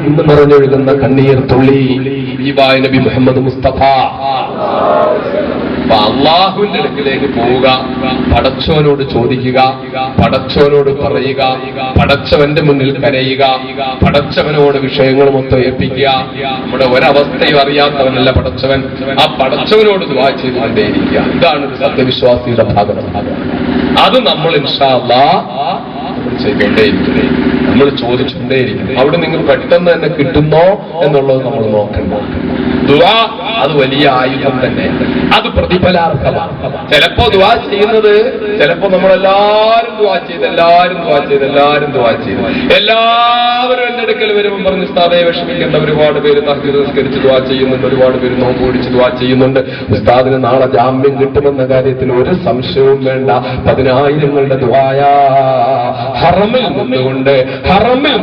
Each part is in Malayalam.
എന്ന് നിറഞ്ഞൊഴുകുന്ന കണ്ണീർ തുള്ളി ഹബീബായ നബി മുഹമ്മദ് മുസ്തഫ. അള്ളാഹുവിന്റെ അടുക്കിലേക്ക് പോവുക, പടച്ചവനോട് ചോദിക്കുക, പടച്ചവനോട് പറയുക, പടച്ചവന്റെ മുന്നിൽ കരയുക, പടച്ചവനോട് വിഷയങ്ങൾ മൊത്തം ഏൽപ്പിക്കുക. നമ്മുടെ ഒരവസ്ഥയും അറിയാത്തവനല്ല പടച്ചവൻ. ആ പടച്ചവനോട് ദുആ ചെയ്തുകൊണ്ടേയിരിക്കുക. ഇതാണ് ഒരു സത്യവിശ്വാസിയുടെ ഭാഗം. അത് നമ്മൾ ഇൻഷാ അല്ലാഹ് ചെയ്തുകൊണ്ടേയിരിക്കണേ, നമ്മൾ ചോദിച്ചുകൊണ്ടേയിരിക്കണം. അവിടെ നിങ്ങൾ പെട്ടെന്ന് തന്നെ കിട്ടുന്നോ എന്നുള്ളത് നമ്മൾ നോക്കണ്ട. ദുആ അത് വലിയ ആയുധം തന്നെ, അത് പ്രതിഫലാർഹമാണ്. ചിലപ്പോ ദുആ ചെയ്യുന്നത്, ചിലപ്പോ നമ്മളെല്ലാരും ദുആ ചെയ്ത് എല്ലാവരും എന്റെ അടുക്കൽ വരുമ്പോൾ പറഞ്ഞ് ഉസ്താദെ വിഷമിക്കേണ്ട, ഒരുപാട് പേര് തഹ്ജുദ് നിസ്കരിച്ച് ദുആ ചെയ്യുന്നുണ്ട്, ഒരുപാട് പേര് നോമ്പ് പിടിച്ച് ദുആ ചെയ്യുന്നുണ്ട്. ഉസ്താദിന് നാളെ ജാമ്യം കിട്ടുമെന്ന കാര്യത്തിൽ ഒരു സംശയവും വേണ്ട. 10,000ങ്ങളുടെ ദുആയാ ഹറമിൽ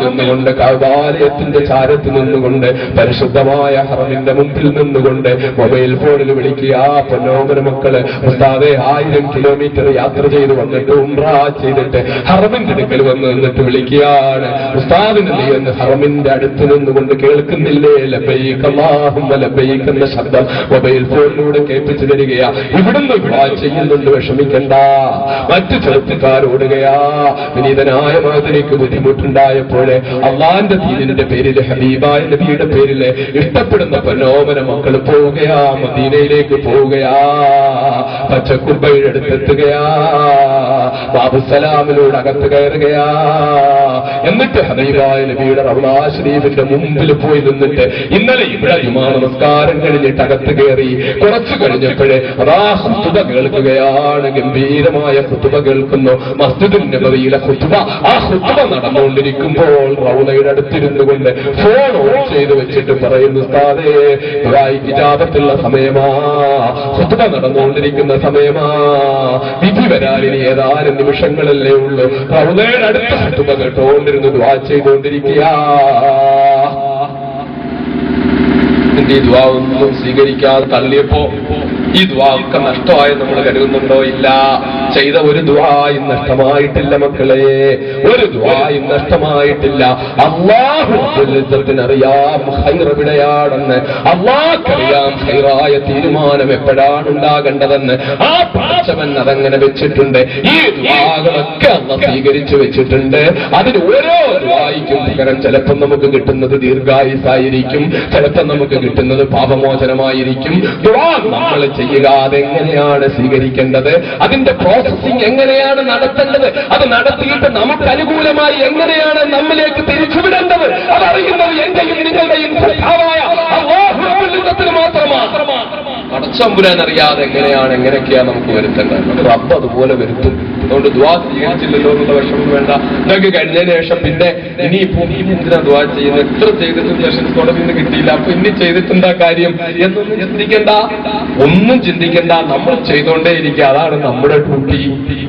നിന്നുകൊണ്ട് കഅബാലയത്തിന്റെ ചാരത്ത് നിന്നുകൊണ്ട് പരിശുദ്ധമായ ഹറമിന്റെ മുമ്പിൽ നിന്നുകൊണ്ട് മൊബൈൽ ഫോണിൽ വിളിക്കുക. പൊന്നോമന മക്കള് ഉസ്താദെ 1000 കിലോമീറ്റർ യാത്ര ചെയ്ത് വന്നിട്ട് ഉംറ ചെയ്തിട്ട് ഹറമിന്റെ അടുക്കൽ വന്ന് നിന്നിട്ട് വിളിക്കുകയാണ്, ഉസ്താദിന് നീ എന്ന് ഹറമിന്റെ അടുത്ത് നിന്നുകൊണ്ട് കേൾക്കുന്നില്ലേ ലബൈക അല്ലാഹുമ്മ ലബൈക എന്ന ശബ്ദം മൊബൈൽ ഫോണിലൂടെ കേൾപ്പിച്ചു തരികയാ. ഇവിടുന്ന് ദുആ ചെയ്യുന്നുണ്ട്, വിഷമിക്കണ്ട. മറ്റു ചെറുപ്പക്കാരോടുകയാ, വിനീതനായ മാതിരിക്ക് ബുദ്ധിമുട്ടുണ്ടായപ്പോഴേ അള്ളാന്റെ ദീനിന്റെ പേരില് ഹബീബായ നബിയുടെ പേരില് ഇഷ്ടപ്പെടുന്ന പൊന്നോമന മക്കൾ പോവുകയാ, മദീനയിലേക്ക് പോവുകയാ, പച്ചക്കുബയുടെ അടുത്തെത്തുകയാ, ബാബുസലാമിലൂടെ അകത്ത് കയറുകയാ. എന്നിട്ട് ഹബീബായ നബിയുടെ റൗളാ ശരീഫിന്റെ മുമ്പിൽ പോയി നിന്നിട്ട് ഇന്നലെ ഇവിടെ ജുമാ നമസ്കാരം കഴിഞ്ഞിട്ട് അകത്ത് കയറി കുറച്ചു കഴിഞ്ഞപ്പോഴേ അതാ ഖുതുബ കേൾക്കുകയാണ്. ഗംഭീരമായ ഖുതുബ കേൾക്കുന്നു, മസ്ജിദുൻ നബവിയിലെ ഖുതുബ. ആ ഖുതുബ നടന്നുകൊണ്ടിരിക്കുമ്പോൾ റൗളയുടെ അടുത്തിരുന്നു കൊണ്ട് ഫോൺ ഓൺ ചെയ്ത് വെച്ചിട്ട് പറയുന്നു, ഉസ്താദേ ദുആഇക്ക് ഇജാബത്തുള്ള സമയമാ, ഖുതുബ നടന്നുകൊണ്ടിരിക്കുന്ന സമയമാ, വിധി വരാൻ ഇനി ഏതാനും നിമിഷങ്ങളല്ലേ ഉള്ളൂ. റൗളയുടെ അടുത്ത ഖുതുബ കേട്ടുകൊണ്ടിരുന്നു, ദുആ ചെയ്തുകൊണ്ടിരിക്കുക. ഈ ദുആ ഒന്നും സ്വീകരിക്കാതെ തള്ളിയപ്പോ ഈ ദുആ ഒക്കെ നഷ്ടമായി നമ്മൾ കരുതുന്നുണ്ടോ? ഇല്ല. ചെയ്ത ഒരു ദുആയും നഷ്ടമായിട്ടില്ല മക്കളെ, ഒരു ദുആയും നഷ്ടമായിട്ടില്ല. അല്ലാഹു റബ്ബുൽ ഇസ്സത്തിന് അറിയാം ഖൈർ എവിടെയാണെന്ന്, അല്ലാഹുക്കറിയാം ഖൈറായ തീരുമാനം എപ്പോഴാണ് ഉണ്ടാകേണ്ടതെന്ന്. ആ പടച്ചവൻ അതങ്ങനെ വെച്ചിട്ടുണ്ട്. ഈ ദുആകളൊക്കെ അല്ലാഹു സ്വീകരിച്ചു വെച്ചിട്ടുണ്ട്. അതിന് ഓരോ ദുആയ്ക്കും പകരം ചിലപ്പോൾ നമുക്ക് കിട്ടുന്നത് ദീർഘായുസായിരിക്കും, ചിലപ്പോൾ നമുക്ക് കിട്ടുന്നത് പാപമോചനമായിരിക്കും. ദുആ നമ്മൾ ചെയ്യുക, അതെങ്ങനെയാണ് സ്വീകരിക്കേണ്ടത്, അതിന്റെ പ്രോസസിംഗ് എങ്ങനെയാണ് നടത്തേണ്ടത്, അത് നടത്തിയിട്ട് നമുക്ക് അനുകൂലമായി എങ്ങനെയാണ് നമ്മിലേക്ക് തിരിച്ചുവിടേണ്ടത്, അതറിയുന്നത് എന്റെയും നിങ്ങളുടെയും സ്വഭാവമായ അല്ലാഹു റബ്ബുൽ ഇസ്സത്തിന് മാത്രമാണ്. പടച്ചമ്പുരാൻ അറിയാതെ എങ്ങനെയൊക്കെയാ നമുക്ക് വരുത്തേണ്ടത്. റബ്ബ് അതുപോലെ വരുത്തും. അതുകൊണ്ട് ദുആ സ്വീകരിച്ചില്ലല്ലോ എന്നുള്ള വിഷമം വേണ്ട. ഇതൊക്കെ കഴിഞ്ഞതിന് ശേഷം പിന്നെ ഇനിയിപ്പോ എന്തിനാ ദുആ ചെയ്യുന്നത്, എത്ര ചെയ്തിട്ടും സെഷൻസ് തുടങ്ങി കിട്ടിയില്ല, അപ്പൊ ഇനി ചെയ്തിട്ടെന്താ കാര്യം എന്നൊന്നും ചിന്തിക്കണ്ട, ഒന്നും ചിന്തിക്കണ്ട. നമ്മൾ ചെയ്തുകൊണ്ടേയിരിക്കുക, അതാണ് നമ്മുടെ ഡ്യൂട്ടി.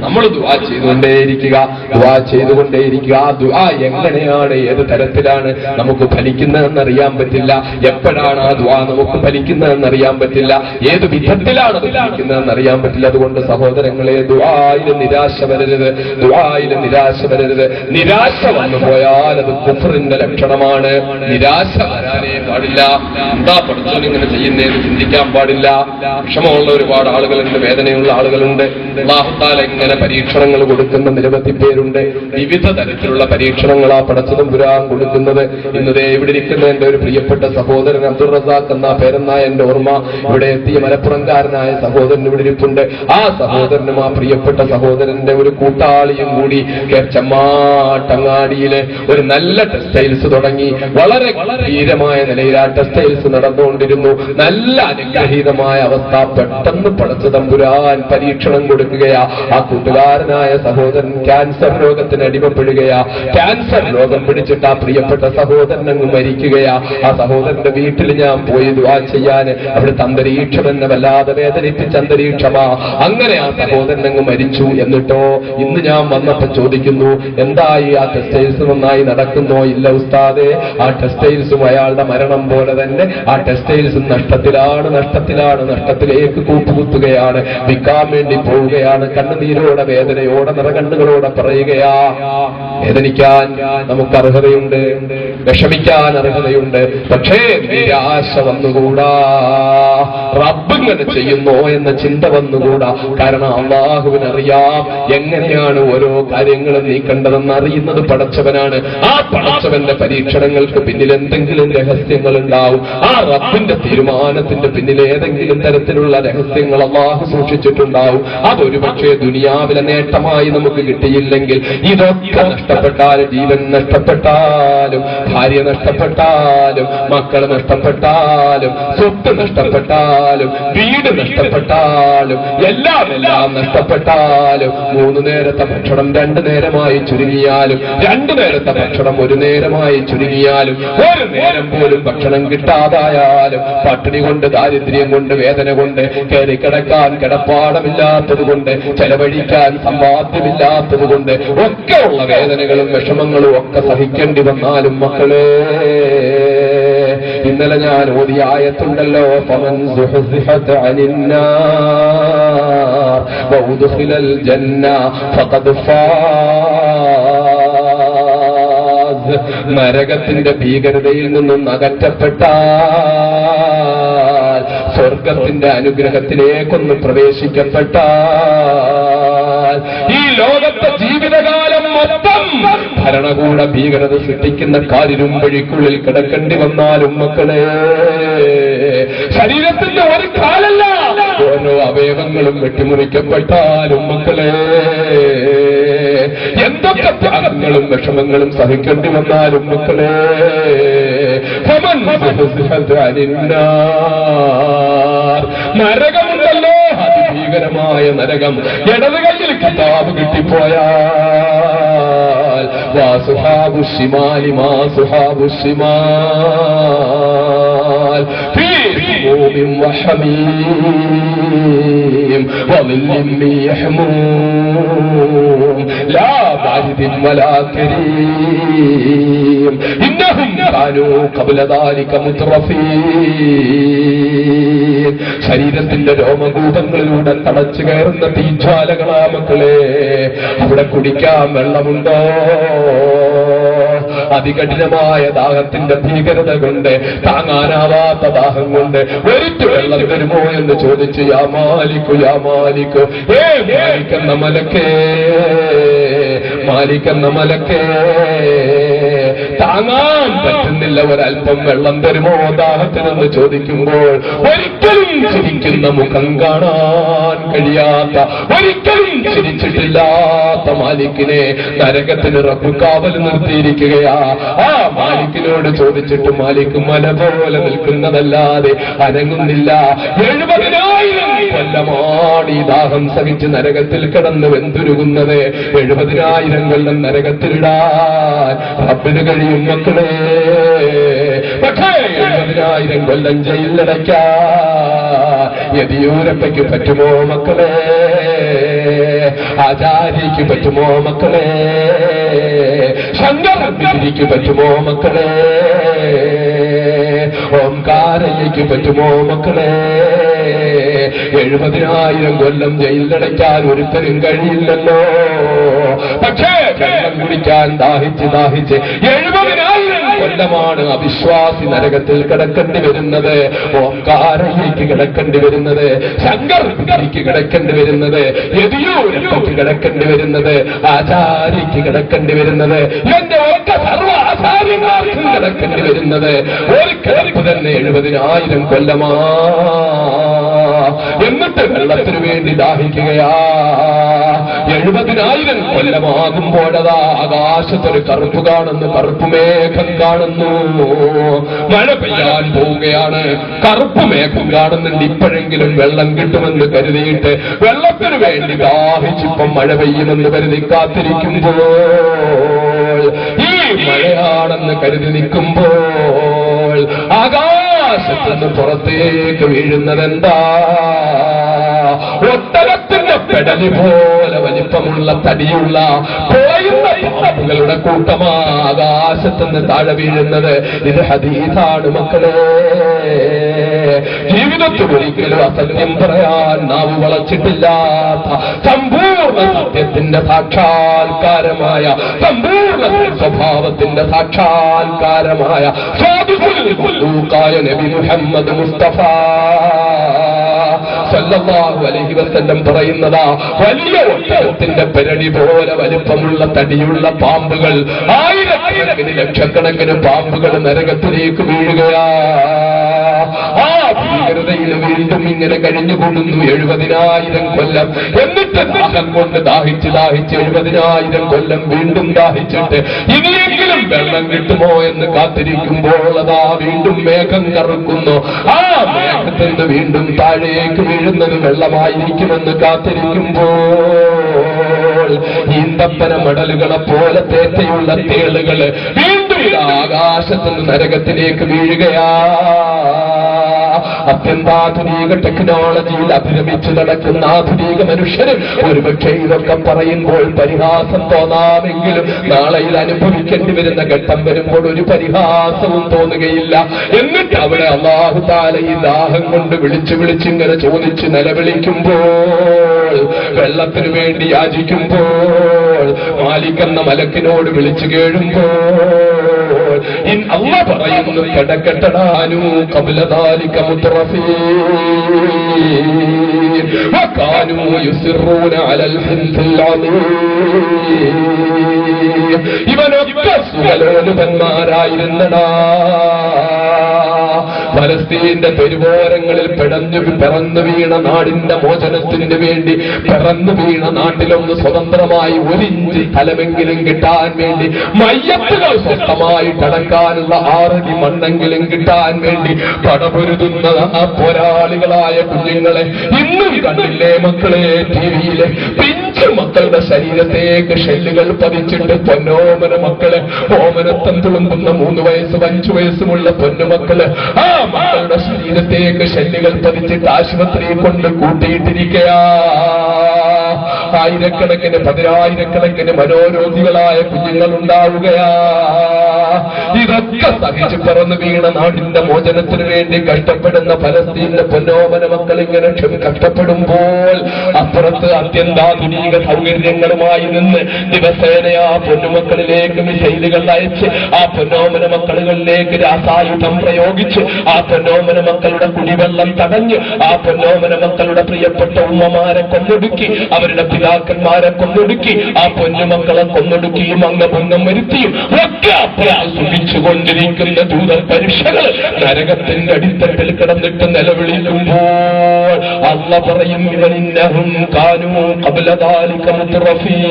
നമ്മൾ ദുആ ചെയ്തുകൊണ്ടേയിരിക്കുക, ദുആ ചെയ്തുകൊണ്ടേയിരിക്കുക. ആ ദുആ എങ്ങനെയാണ്, ഏത് തരത്തിലാണ് നമുക്ക് ഫലിക്കുന്നതെന്ന് അറിയാൻ പറ്റില്ല. എപ്പോഴാണ് ആ ദുആ നമുക്ക് ഫലിക്കുന്നതെന്ന് അറിയാൻ പറ്റില്ല. ഏത് വിധത്തിലാണ് ഫലിക്കുന്നതെന്ന് അറിയാൻ പറ്റില്ല. അതുകൊണ്ട് സഹോദരങ്ങളെ, ദുആയിൽ നിരാശ വരരുത്, ദുആയിൽ നിരാശ വരരുത്. നിരാശ വന്നു പോയാൽ അത് കുഫറിന്റെ ലക്ഷണമാണ്. നിരാശ വരാനേ പാടില്ല. എന്താ പഠിച്ചോൻ ഇങ്ങനെ ചെയ്യുന്നതെന്ന് ചിന്തിക്കാൻ പാടില്ല. വിഷമമുള്ള ഒരുപാട് ആളുകളുണ്ട്, വേദനയുള്ള ആളുകളുണ്ട്. അല്ലാഹു തആല ഇങ്ങനെ പരീക്ഷണങ്ങൾ കൊടുക്കുന്ന നിരവധി പേരുണ്ട്. വിവിധ തരത്തിലുള്ള പരീക്ഷണങ്ങളാ പടച്ചതമ്പുരാൻ കൊടുക്കുന്നത്. ഇന്നതേ ഇവിടെ ഇരിക്കുന്ന എന്റെ ഒരു പ്രിയപ്പെട്ട സഹോദരൻ അബ്ദുൾ റസാഖ് എന്ന പേരെന്നായ എന്റെ ഓർമ്മ, ഇവിടെ എത്തിയ മലപ്പുറംകാരനായ സഹോദരൻ ഇവിടെ ഇരിപ്പുണ്ട്. ആ സഹോദരനും ആ പ്രിയപ്പെട്ട സഹോദരന്റെ ഒരു കൂട്ടാളിയും കൂടി ചെമ്മാട്ടങ്ങാടിയിലെ ഒരു നല്ല ടെക്സ്റ്റൈൽസ് തുടങ്ങി. വളരെ ഗംഭീരമായ നിലയിൽ ആ ടെക്സ്റ്റൈൽസ് നടന്നുകൊണ്ടിരുന്നു. നല്ല അനുഗ്രഹീതമായ അവസ്ഥ. പെട്ടെന്ന് പടച്ചതമ്പുരാൻ പരീക്ഷണം കൊടുക്കുകയാ. ആ കൂട്ടുകാരനായ സഹോദരൻ ക്യാൻസർ രോഗത്തിന് അടിമപ്പെടുകയാ. ക്യാൻസർ രോഗം പിടിച്ചിട്ട് ആ പ്രിയപ്പെട്ട സഹോദരൻ അങ്ങ് മരിക്കുകയാ. ആ സഹോദരന്റെ വീട്ടിൽ ഞാൻ പോയി ദുആ ചെയ്യാൻ. അവിടെ അന്തരീക്ഷം അന്തരീക്ഷം തന്നെ വല്ലാതെ വേദനിപ്പിച്ച അന്തരീക്ഷമാ. അങ്ങനെ ആ സഹോദരൻ അങ്ങ് മരിച്ചു. എന്നിട്ടോ ഇന്ന് ഞാൻ വന്നപ്പോ ചോദിക്കുന്നു, എന്തായി ആ ടെക്സ്റ്റൈൽസ് നന്നായി നടക്കുന്നോ? ഇല്ല ഉസ്താദേ, ആ ടെക്സ്റ്റൈൽസും അയാളുടെ മരണം പോലെ തന്നെ ആ ടെക്സ്റ്റൈൽസും നഷ്ടത്തിലേക്ക് കൂപ്പുകുത്തുകയാണ്, വിൽക്കാൻ വേണ്ടി പോവുകയാണ്. കണ്ണുനീരോടെ വേദനയോടെ നിറകണ്ണുകളോടെ പറയുകയാ, വേദനിക്കാൻ നമുക്ക് അർഹതയുണ്ട്, വിഷമിക്കാൻ അർഹതയുണ്ട്. പക്ഷേ നിരാശ വന്നുകൂടാ. റബ്ബിങ്ങനെ ചെയ്യുന്നോ എന്ന ചിന്ത വന്നുകൂടാ. കാരണം അള്ളാഹുവിനറിയാം എങ്ങനെയാണ് ഓരോ കാര്യങ്ങളും നീക്കേണ്ടതെന്ന് അറിയുന്നത് പടച്ചവനാണ്. ആ പടച്ചവന്റെ പരീക്ഷണങ്ങൾക്ക് പിന്നിൽ എന്തെങ്കിലും രഹസ്യങ്ങൾ ഉണ്ടാവും. ആ റബ്ബിന്റെ തീരുമാനത്തിന്റെ പിന്നിൽ ഏതെങ്കിലും തരത്തിലുള്ള രഹസ്യങ്ങൾ അള്ളാഹു സൂക്ഷിച്ചിട്ടുണ്ടാവും. അതൊരു പക്ഷേ ദുനിയാവിലെ നേട്ടമായി നമുക്ക് കിട്ടിയില്ലെങ്കിൽ, ഇതൊക്കെ നഷ്ടപ്പെട്ടാലും, ജീവൻ നഷ്ടപ്പെട്ടാലും, ഭാര്യ നഷ്ടപ്പെട്ടാലും, മക്കൾ നഷ്ടപ്പെട്ടാലും, സ്വത്ത് നഷ്ടപ്പെട്ടാലും, വീട് നഷ്ടപ്പെട്ടാലും, എല്ലാം നഷ്ടപ്പെട്ടാലും, 3 നേരത്തെ ഭക്ഷണം 2 നേരമായി ചുരുങ്ങിയാലും, 2 നേരത്തെ ഭക്ഷണം 1 നേരമായി ചുരുങ്ങിയാലും, 1 നേരം പോലും ഭക്ഷണം കിട്ടാതായാലും, പട്ടിണി കൊണ്ട്, ദാരിദ്ര്യം കൊണ്ട്, വേദന കൊണ്ട്, കയറി കിടക്കാൻ കിടപ്പാടമില്ലാത്തത് കൊണ്ട്, ചെലവഴിക്കാൻ സമ്പാദ്യമില്ലാത്തത് കൊണ്ട് ഒക്കെയുള്ള വേദനകളും വിഷമങ്ങളും ഒക്കെ സഹിക്കേണ്ടി വന്നാലും മക്കളെ, ഇന്നലെ ഞാൻ ഓതിയ ആയത്തുണ്ടല്ലോ, ഫമൻ സുഹ്സിഹത അനിന്നാർ വഉദ്ഖിലൽ ജന്ന ഫഖദ് ഫാസ്. നരകത്തിന്റെ ഭീകരതയിൽ നിന്നും അകറ്റപ്പെട്ടാൽ, സ്വർഗത്തിന്റെ അനുഗ്രഹത്തിലേക്കൊന്ന് പ്രവേശിക്കപ്പെട്ടാൽ, ഈ ലോകത്തെ ജീവിതകാലം മൊത്തം ഭരണകൂട ഭീകരത സൃഷ്ടിക്കുന്ന കാലിരുമ്പഴിക്കുള്ളിൽ കിടക്കേണ്ടി വന്നാലും മക്കളെ, ശരീരത്തിന്റെ ഒരു കാലല്ല, ഓരോ അവയവങ്ങളും വെട്ടിമുറിക്കപ്പെട്ടാലും മക്കളെ, എന്തൊക്കെ ത്യാഗങ്ങളും വിഷമങ്ങളും സഹിക്കേണ്ടി വന്നാലും മക്കളെ, നരകമുണ്ടല്ലോ, അതിഭീകരമായ നരകം. ഇടത് കയ്യിൽ കിതാബ് കിട്ടിപ്പോയാൽ വാസുഹാബു ശിമാലി മാസുഹാബു ശിമാൽ ഫീ സൂമിൻ വഹമീം വളില്ലിൻ യഹ്മൂം ലാ ബാരിദിൻ വലാ കരീം ഇന്നഹും കാനൂ ഖബ്ല ദാലിക മുത്റഫീൻ. ശരീരത്തിന്റെ രോമകൂപങ്ങളിലൂടെ തടച്ചു കയറുന്ന തീജ്വാലകളാ മക്കളെ. അവിടെ കുടിക്കാൻ വെള്ളമുണ്ടോ? അതികഠിനമായ ദാഹത്തിന്റെ ഭീകരത കൊണ്ട്, താങ്ങാനാവാത്ത ദാഹം കൊണ്ട് ഒരിറ്റു വെള്ളം തരുമോ എന്ന് ചോദിച്ച് യാ മാലിക്കു യാ മാലിക്കു, മാലിക്കെന്ന മലക്കേ, മാലിക്കെന്ന മലക്കേ, താങ്ങാൻ പറ്റുന്നില്ല, ഒരൽപ്പം വെള്ളം തരുമോ ദാഹത്തിനെന്ന് ചോദിക്കുമ്പോൾ ഒരിക്കലും ചിരിക്കുന്ന മുഖം കാണാൻ കഴിയാത്ത, ഒരിക്കലും ചിരിച്ചിട്ടില്ലാത്ത മാലിക്കിനെ നരകത്തിന് റബ്ബ് കാവൽ നിർത്തിയിരിക്കുകയാ. ആ മാലിക്കിനോട് ചോദിച്ചിട്ട് മാലിക്ക് മല പോലെ നിൽക്കുന്നതല്ലാതെ അനങ്ങുന്നില്ല. 70,000 കൊല്ലമാണ് ഈ ദാഹം സഹിച്ച് നരകത്തിൽ കിടന്ന് വെന്തുരുകുന്നത്. 70,000 കൊല്ലം നരകത്തിലിടാൻ റബ്ബിന് കഴിയും മക്കളെ. പക്ഷേ 70,000 കൊല്ലം ജയിലിലടയ്ക്കാൻ യെദിയൂരപ്പയ്ക്ക് പറ്റുമോ മക്കളെ? ആചാര്യയ്ക്ക് പറ്റുമോ മക്കളെ? ശങ്കരക്ക് പറ്റുമോ മക്കളെ? ഓംകാരയ്ക്ക് പറ്റുമോ മക്കളെ? 70,000 കൊല്ലം ജയിലിലടയ്ക്കാൻ ഒരുത്തരും കഴിയില്ലല്ലോ. പക്ഷേ വെള്ളം കുടിക്കാൻ ദാഹിച്ച് 70,000 കൊല്ലമാണ് അവിശ്വാസി നരകത്തിൽ കിടക്കേണ്ടി വരുന്നത്. ഓംകാരയ്ക്ക് കിടക്കേണ്ടി വരുന്നത്, ശങ്കർക്ക് കിടക്കേണ്ടി വരുന്നത്, യദിയൂരപ്പയ്ക്ക് കിടക്കേണ്ടി വരുന്നത്, ആചാര്യയ്ക്ക് കിടക്കേണ്ടി വരുന്നത്, എന്റെ ഒറ്റ സർവ ആചാര്യന്മാർക്കും കിടക്കേണ്ടി വരുന്നത്. ഒരു കിടപ്പ് തന്നെ 70,000 കൊല്ലമാ. എന്നിട്ട് വെള്ളത്തിനു വേണ്ടി ദാഹിക്കുകയാ. 70,000 കൊല്ലമാകുമ്പോഴതാ ആകാശത്തൊരു കറുപ്പ് കാണുന്നു, കറുപ്പ് മേഘം കാണുന്നു. മഴ പെയ്യാൻ പോവുകയാണ്, കറുപ്പ് മേഘം കാണുന്നുണ്ട്. ഇപ്പോഴെങ്കിലും വെള്ളം കിട്ടുമെന്ന് കരുതിയിട്ട് വെള്ളത്തിനു വേണ്ടി ദാഹിച്ചിപ്പം മഴ പെയ്യുമെന്ന് കരുതി കാത്തിരിക്കുമ്പോൾ, ഈ മഴയാണെന്ന് കരുതി നിൽക്കുമ്പോൾ ആകാശത്തുനിന്ന് പുറത്തേക്ക് വീഴുന്നതെന്താ? ഒട്ടകത്തിന്റെ പെടലി പോലെ വലിപ്പമുള്ള തടിയുള്ള പോയുന്ന പാമ്പുകളുടെ കൂട്ടമാ ആകാശത്തുനിന്ന് താഴെ വീഴുന്നത്. ഇത് ഹദീസാണ് മക്കളെ. ജീവിതത്തിൽ ഒരിക്കലും അസത്യം പറയാൻ നാവ് വളച്ചിട്ടില്ലാത്ത സമ്പൂർണ്ണ സത്യത്തിന്റെ സാക്ഷാത്കാരമായ, സമ്പൂർണ്ണ സ്വഭാവത്തിന്റെ സാക്ഷാത്കാരമായ സാധുക്കായ നബി മുഹമ്മദ് മുസ്തഫ സല്ലല്ലാഹു അലൈഹി വസല്ലം പറയുന്നതാ, വലിയ ഒട്ടകത്തിന്റെ പെരടി പോലെ വലിപ്പമുള്ള തടിയുള്ള പാമ്പുകൾ, ആയിരക്കണക്കിന് ലക്ഷക്കണക്കിന് പാമ്പുകൾ നരകത്തിലേക്ക് വീഴുകയാ. ആ ഭീകരതയിൽ വീണ്ടും ഇങ്ങനെ കഴിഞ്ഞുകൊള്ളുന്നു 70,000 കൊല്ലം. എന്നിട്ട് ദാഹം കൊണ്ട് ദാഹിച്ച് 70,000 കൊല്ലം വീണ്ടും ദാഹിച്ചിട്ട് ഇനിയെങ്കിലും വെള്ളം കിട്ടുമോ എന്ന് കാത്തിരിക്കുമ്പോൾ അതാ വീണ്ടും മേഘം കറുക്കുന്നു. ആ മേഘത്തിൽ വീണ്ടും താഴേക്ക് വീഴുന്നത് വെള്ളമായിരിക്കുമെന്ന് കാത്തിരിക്കുമ്പോൾ ഈന്തപ്പന മടലുകളെ പോലെ തേറ്റയുള്ള തേളുകള് വീണ്ടും ആകാശത്തുനിന്ന് നരകത്തിലേക്ക് വീഴുകയാ. അത്യന്താധുനിക ടെക്നോളജിയിൽ അഭിരമിച്ചു നടക്കുന്ന ആധുനിക മനുഷ്യര് ഒരുപക്ഷെ ഇതൊക്കെ പറയുമ്പോൾ പരിഹാസം തോന്നാമെങ്കിലും നാളെ ഇത് അനുഭവിക്കേണ്ടി വരുന്ന ഘട്ടം വരുമ്പോൾ ഒരു പരിഹാസവും തോന്നുകയില്ല. എന്നിട്ട് അവിടെ അല്ലാഹു തആല ഈ ദാഹം കൊണ്ട് വിളിച്ചിങ്ങനെ ചോദിച്ച് നിലവിളിക്കുമ്പോൾ, വെള്ളത്തിനു വേണ്ടി യാചിക്കുമ്പോൾ, മാലിക്കെന്ന മലക്കിനോട് വിളിച്ചു കേഴുമ്പോൾ അല്ലാഹു പറയുന്നു, കടക്കട്ടടാനു ഖബ്ല ദാലിക മുത്രഫീൻ വകാനൂ യുസിറൂന അലൽ ഹിൻസിൽ അദീം. ഇവനൊക്കെ സുഖലോലുപന്മാരായിരുന്നടാ. ഫലസ്തീന്റെ തെരുവോരങ്ങളിൽ പിറന്നു വീണ നാടിന്റെ മോചനത്തിന് വേണ്ടി പിറന്നു വീണ നാട്ടിലൊന്ന് സ്വതന്ത്രമായി 1 ഇഞ്ച് സ്ഥലമെങ്കിലും കിട്ടാൻ വേണ്ടി, മയ്യത്തുകൾ സ്വസ്ഥമായി കടക്കാനുള്ള 6 അടി മണ്ണെങ്കിലും കിട്ടാൻ വേണ്ടി പടപൊരുതുന്ന ആ പോരാളികളായ കുഞ്ഞുങ്ങളെ ഇന്നും കണ്ടില്ലേ മക്കളെ? ടിവിയിലെ പിഞ്ചു മക്കളുടെ ശരീരത്തേക്ക് ഷെല്ലുകൾ പതിച്ചിട്ട് പൊന്നോമന മക്കളെ, ഓമനത്തം തുളുമ്പുന്ന 3 വയസ്സും 5 വയസ്സുമുള്ള പൊന്നുമക്കള് ആ മക്കളുടെ ശരീരത്തേക്ക് ഷെല്ലുകൾ പതിച്ചിട്ട് ആശുപത്രിയിൽ കൊണ്ട് കൂട്ടിയിട്ടിരിക്കയാ. ആയിരക്കണക്കിന് 10,000-കണക്കിന് മനോരോഗികളായ കുഞ്ഞുങ്ങൾ ഉണ്ടാവുകയാ. ഇതൊക്കെ സഹിച്ചു പറന്നു വീണ നാടിന്റെ മോചനത്തിന് വേണ്ടി കഷ്ടപ്പെടുന്ന ഫലസ്തീനിലെ പൊന്നോമന മക്കൾ ഇങ്ങനെ കഷ്ടപ്പെടുമ്പോൾ അപ്പുറത്ത് അത്യന്താധുനിക സൗകര്യങ്ങളുമായി നിന്ന് ദിവസേന ആ പൊന്നുമക്കളിലേക്ക് മിസൈലുകൾ അയച്ച്, ആ പൊന്നോമന മക്കളിലേക്ക് രാസായുധം പ്രയോഗിച്ച്, ആ പൊന്നോമന മക്കളുടെ കുടിവെള്ളം തടഞ്ഞ്, ആ പൊന്നോമന മക്കളുടെ പ്രിയപ്പെട്ട ഉമ്മമാരെ കൊന്നൊടുക്കി, അവരുടെ പിതാക്കന്മാരെ കൊന്നൊടുക്കി, ആ പൊന്നുമക്കളെ കൊന്നൊടുക്കിയും അംഗഭംഗം വരുത്തിയും ഒക്കെ സുഖിച്ചുകൊണ്ടിരിക്കുന്ന ദൂതപരീക്ഷകൾ നരകത്തിന്റെ അടിത്തട്ടിൽ കിടന്നിട്ട് നിലവിളിക്കുമ്പോൾ അല്ലാഹു പറയും, ഇന്നഹും കാനൂ ഖബ്ല ദാലിക മുത്രഫീൻ.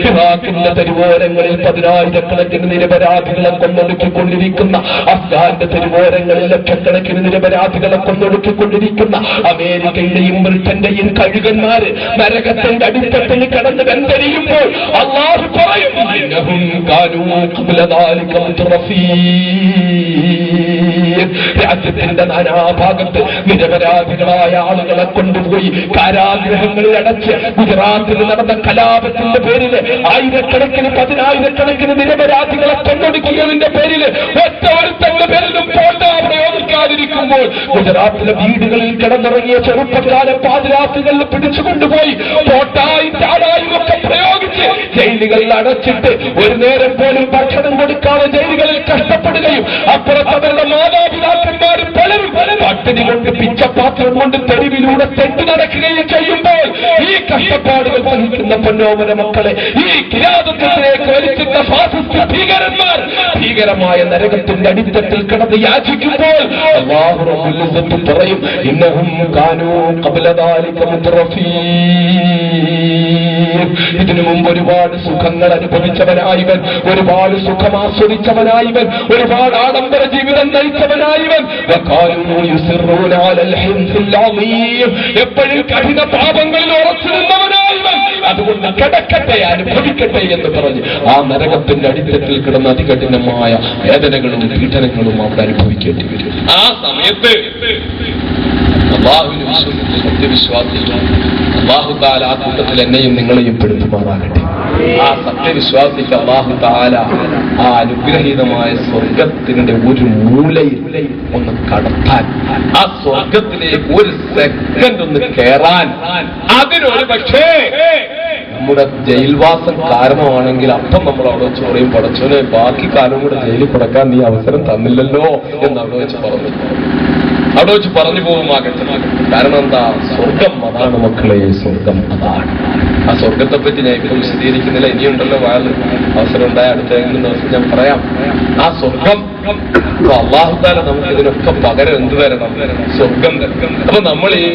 ഇറാഖിന്റെ തെരുവോരങ്ങളിൽ 10,000-കണക്കിന് നിരപരാധികളെ കൊന്നൊടുക്കിക്കൊണ്ടിരിക്കുന്ന, അഫ്ഗാന്റെ തെരുവോരങ്ങളിൽ ലക്ഷക്കണക്കിന് നിരപരാധികളെ കൊന്നൊടുക്കിക്കൊണ്ടിരിക്കുന്ന അമേരിക്കയുടെയും ബ്രിട്ടന്റെയും കഴുകന്മാര് നരകത്തിന്റെ അടിത്തട്ടിൽ കിടന്ന് വെന്തരിയുമ്പോൾ അല്ലാഹു പറയും, ഇന്നഹും കാനൂ ഖബ്ല ദാലിക മുത്രഫീൻ. രാജ്യത്തിന്റെ നാനാഭാഗത്ത് നിരപരാധികളായ ആളുകളെ കൊണ്ടുപോയി കാരാഗ്രഹങ്ങളിൽ അടച്ച് ഗുജറാത്തിൽ നടന്ന കലാപത്തിന്റെ പേരിൽ ആയിരക്കണക്കിന് 10,000-കണക്കിന് നിരപരാധികളെ കൊന്നൊടുക്കിയതിന്റെ പേരിൽ ഒറ്റവരുത്തന്റെ പേരിലും പോട്ട പ്രയോഗിക്കാതിരിക്കുമ്പോൾ ഗുജറാത്തിലെ വീടുകളിൽ കിടന്നിറങ്ങിയ ചെറുപ്പക്കാരെ പാതിരാത്രികളിൽ പിടിച്ചുകൊണ്ടുപോയി പോട്ടായും ചാടായും ഒക്കെ പ്രയോഗിച്ച് ജയിലുകളിൽ അടച്ചിട്ട് ഒരു നേരം പോലും ഭക്ഷണം കൊടുക്കാതെ ജയിലുകളിൽ കഷ്ടപ്പെടുകയും അപ്പുറത്ത് അവരുടെ മാതാപിതാക്കന്മാരും പലരും പട്ടിണി കൊണ്ട് പിച്ചപാത്രം കൊണ്ട് തെരുവിലൂടെ തെറ്റു നടക്കുകയും ചെയ്യുമ്പോൾ ഈ കഷ്ടപ്പാടുകൾ വഹിക്കുന്ന പൊന്നോമന മക്കളെ ഈ കിരാതത്വത്തിലേക്ക് വലിക്കുന്ന ഫാസിസ്റ്റ് ഭീകരന്മാർ ഭീകരമായ നരകത്തിന്റെ അടിത്തട്ടിൽ കിടന്ന് യാചിക്കുമ്പോൾ അല്ലാഹു റബ്ബുൽ ഇസ്സത്ത് പറയും, ഇന്നഹും കാനൂ ഖബ്ല ദാലിക മുത്രഫീൻ. ഇതിനു മുമ്പ് ഒരുപാട് സുഖങ്ങൾ അനുഭവിച്ചവനായവൻ, ഒരുപാട് സുഖം ആസ്വദിച്ചവനായവൻ, ഒരുപാട് ആഡംബര ജീവിതം നയിച്ചവനായവൻ, എപ്പോഴും കഠിന പാപങ്ങളിൽ ഉറച്ചു നിന്നവനായവൻ അതുകൊണ്ട് കിടക്കട്ടെ, അനുഭവിക്കട്ടെ എന്ന് പറഞ്ഞ് ആ നരകത്തിന്റെ അടിത്തട്ടിൽ കിടന്ന അതികഠിനമായ വേദനകളും പീഡനങ്ങളും അവർ അനുഭവിക്കേണ്ടി വരും. ആ സമയത്ത് അല്ലാഹുവിനെ വിശ്വസിച്ച് സത്യവിശ്വാസികൾ അല്ലാഹു തആല ആ കൂട്ടത്തിൽ എന്നെയും നിങ്ങളെയും പെടുത്തുമാറാകട്ടെ. ആ സത്യവിശ്വാസിക്ക് അല്ലാഹു തആല ആ അനുഗ്രഹീതമായ സ്വർഗത്തിന്റെ ഒരു മൂലയിൽ ഒന്ന് കടത്താൻ, ആ സ്വർഗത്തിലേക്ക് ഒരു സെക്കൻഡ് ഒന്ന് കയറാൻ, അതിനൊരു പക്ഷേ നമ്മുടെ ജയിൽവാസം കാരണമാണെങ്കിൽ അപ്പം നമ്മൾ അവിടെ വെച്ച് പറയും, പടച്ചോനെ ബാക്കി കാലം കൂടെ ജയിലിൽ കിടക്കാൻ നീ അവസരം തന്നില്ലല്ലോ എന്ന് അവിടെ വെച്ച് പറഞ്ഞു പോകുമാകട്ടെ. കാരണം എന്താ? സ്വർഗം അതാണ് മക്കളെ, സ്വർഗം അതാണ്. ആ സ്വർഗത്തെ പറ്റി ഞാൻ ഇപ്പോൾ വിശദീകരിക്കുന്നില്ല, ഇനിയുണ്ടല്ലോ വാല് അവസരം ഉണ്ടായ അടുത്ത ഏതെങ്കിലും ദിവസം ഞാൻ പറയാം. ആ സ്വർഗം അല്ലാഹു തആല നമുക്ക് ഇതിനൊക്കെ പകരം എന്ത് തരണം? സ്വർഗം തരണം. അപ്പൊ നമ്മൾ ഈ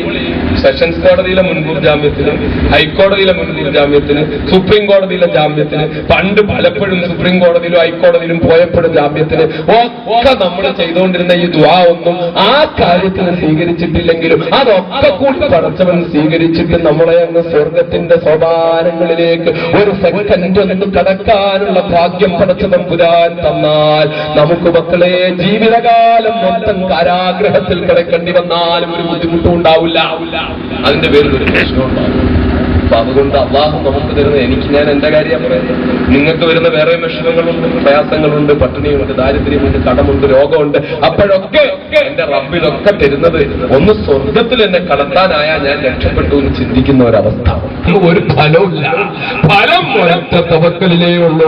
സെഷൻസ് കോടതിയിലെ മുൻകൂർ ജാമ്യത്തിന്, ഹൈക്കോടതിയിലെ മുൻകൂർ ജാമ്യത്തിന്, സുപ്രീം കോടതിയിലെ ജാമ്യത്തിന്, പണ്ട് പലപ്പോഴും സുപ്രീം കോടതിയിലും ഹൈക്കോടതിയിലും പോയപ്പോഴും ജാമ്യത്തിന് ഒക്കെ നമ്മൾ ചെയ്തുകൊണ്ടിരുന്ന ഈ ദുആ ഒന്നും ആ കാര്യത്തിന് സ്വീകരിച്ചിട്ടില്ലെങ്കിലും അതൊക്കെ കൂടി പടച്ചവൻ സ്വീകരിച്ചിട്ട് നമ്മളെ അങ്ങ് സ്വർഗത്തിന്റെ സോപാനങ്ങളിലേക്ക് ഒരു സെക്കൻഡ് ഒന്ന് കടക്കാനുള്ള ഭാഗ്യം പടച്ച തമ്പുരാൻ തന്നാൽ നമുക്ക് മക്കളെ ജീവിതകാലം മൊത്തം കാരാഗ്രഹത്തിൽ കിടക്കേണ്ടി വന്നാലും ഒരു ബുദ്ധിമുട്ടും ഉണ്ടാവില്ല. അതിന്റെ പേരിൽ ഒരു പ്രശ്നം ഉണ്ടാകും. അപ്പൊ അതുകൊണ്ട് അള്ളാഹു നമുക്ക് തരുന്ന, എനിക്ക് ഞാൻ എന്റെ കാര്യം പറയുന്നത്, നിങ്ങൾക്ക് വരുന്ന വേറെ വിഷമങ്ങളുണ്ട്, പ്രയാസങ്ങളുണ്ട്, പട്ടിണിയുണ്ട്, ദാരിദ്ര്യമുണ്ട്, കടമുണ്ട്, രോഗമുണ്ട്. അപ്പോഴൊക്കെ എന്റെ റബ്ബിലൊക്കെ തരുന്നത് ഒന്ന് സ്വർഗത്തിൽ എന്നെ കടത്താനായാൽ ഞാൻ രക്ഷപ്പെട്ടു എന്ന് ചിന്തിക്കുന്ന ഒരവസ്ഥ. ഒരു ഫലമില്ല, ഫലം ഒരൊറ്റ തവക്കലിലേ ഉള്ളൂ.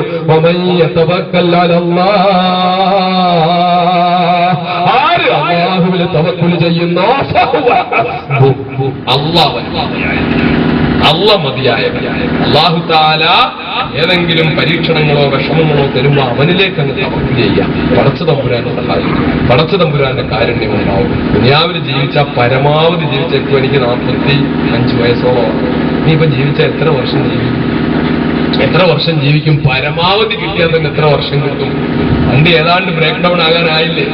ആര് അല്ലാഹുവിൽ തവക്കുൽ ചെയ്യുന്നോ അല്ലാഹു മതിയായവൻ. അല്ലാഹു തആല ഏതെങ്കിലും പരീക്ഷണങ്ങളോ വിഷമങ്ങളോ തരുമ്പോ അവനിലേക്ക് അങ്ങ് തവക്കുൽ ചെയ്യാം. പടച്ച തമ്പുരാന്റെ സഹായം, പടച്ച തമ്പുരാന്റെ കാരുണ്യം ഉണ്ടാവും. ദുനിയാവിൽ ജീവിച്ച പരമാവധി ജീവിച്ചേക്കും. എനിക്ക് 45 വയസ്സോളം. നീ ഇപ്പൊ ജീവിച്ച എത്ര വർഷം ജീവിക്കും? എത്ര വർഷം ജീവിക്കും? പരമാവധി കിട്ടിയാൽ തന്നെ എത്ര വർഷം കിട്ടും? വണ്ടി ഏതാണ്ട് ബ്രേക്ക് ഡൗൺ ആകാനായില്ലേ?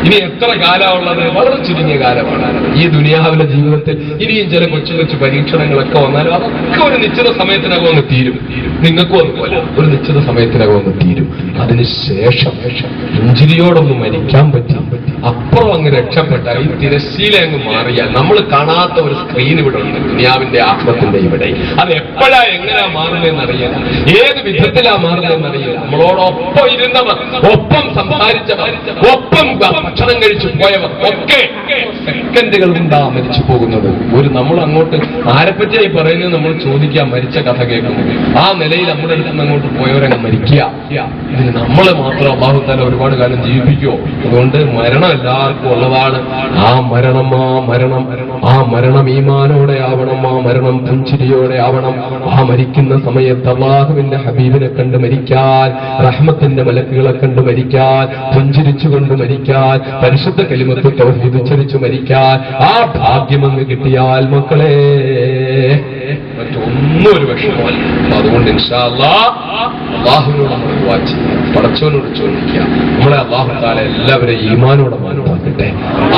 ഇനി എത്ര കാലമുള്ളത്? വളരെ ചുരുങ്ങിയ കാലമാണ് ഈ ദുനിയാവിലെ ജീവിതത്തിൽ. ഇനിയും ചില കൊച്ചു കൊച്ചു പരീക്ഷണങ്ങളൊക്കെ വന്നാലും അതൊക്കെ ഒരു നിശ്ചിത സമയത്തിനകം ഒന്ന് തീരും. നിങ്ങൾക്കും അതുപോലെ ഒരു നിശ്ചിത സമയത്തിനകം ഒന്ന് തീരും. അതിനുശേഷം പുഞ്ചിരിയോടൊന്ന് മരിക്കാൻ പറ്റും. അപ്പുറം അങ്ങ് രക്ഷപ്പെട്ടാൽ ഈ തിരശ്ശീല അങ്ങ് മാറിയാൽ നമ്മൾ കാണാത്ത ഒരു സ്ക്രീൻ ഇവിടെ ഉണ്ട് ദുനിയാവിന്റെ ആഹ്റത്തിന്റെ ഇവിടെ. അത് എപ്പോഴാ എങ്ങനെയാ മാറുന്നതെന്നറിയില്ല, ഏത് വിധത്തിലാ മാറുന്നതെന്നറിയില്ല. നമ്മളോടൊപ്പം ഇരുന്നവർ, ഒപ്പം സംസാരിച്ചവർ, ഒപ്പം ഭക്ഷണം കഴിച്ചു പോയവർ ഒക്കെ സെക്കൻഡുകൾ കൊണ്ടാ മരിച്ചു പോകുന്നത്. ഒരു നമ്മൾ അങ്ങോട്ട് ആരെപ്പറ്റിയായി പറയുന്നത് നമ്മൾ ചോദിക്കുക, മരിച്ച കഥ കേൾക്കുന്നു. ആ നിലയിൽ നമ്മുടെ അടുത്ത് നിന്ന് അങ്ങോട്ട് പോയവരങ്ങ് മരിക്കുക. ഇതിന് നമ്മളെ മാത്രം അല്ലാഹു തആല ഒരുപാട് കാലം ജീവിപ്പിക്കുമോ? അതുകൊണ്ട് മരണം എല്ലാവർക്കും ഉള്ളതാണ്. ആ മരണം ഈമാനോടെ ആവണം. ആ മരണം പുഞ്ചിരിയോടെ ആവണം. ആ മരിക്കുന്ന സമയത്ത് അല്ലാഹുവിന്റെ ഹബീബിനെ കണ്ട് മരിക്കാൻ, റഹ്മത്തിന്റെ മലക്കുകളെ കണ്ട് മരിക്കാൻ, പുഞ്ചിരിച്ചുകൊണ്ട് മരിക്കാൻ, പരിശുദ്ധ കലിമത്ത് തൗഹീദ് ഉച്ചരിച്ചു മരിക്കാൻ ആ ഭാഗ്യമങ്ങ് കിട്ടിയാൽ മക്കളെ മറ്റൊന്നും ഒരു വിഷമമല്ല. അതുകൊണ്ട് ഇൻഷാ അല്ലാഹ് അല്ലാഹുവിനോട് നമ്മൾ ദുആ ചെയ്യുക, പടച്ചവനോട് ചോദിക്കുക. നമ്മളെ അല്ലാഹു തആല എല്ലാവരെയും ഈമാനോടെ മൗത്താക്കട്ടെ,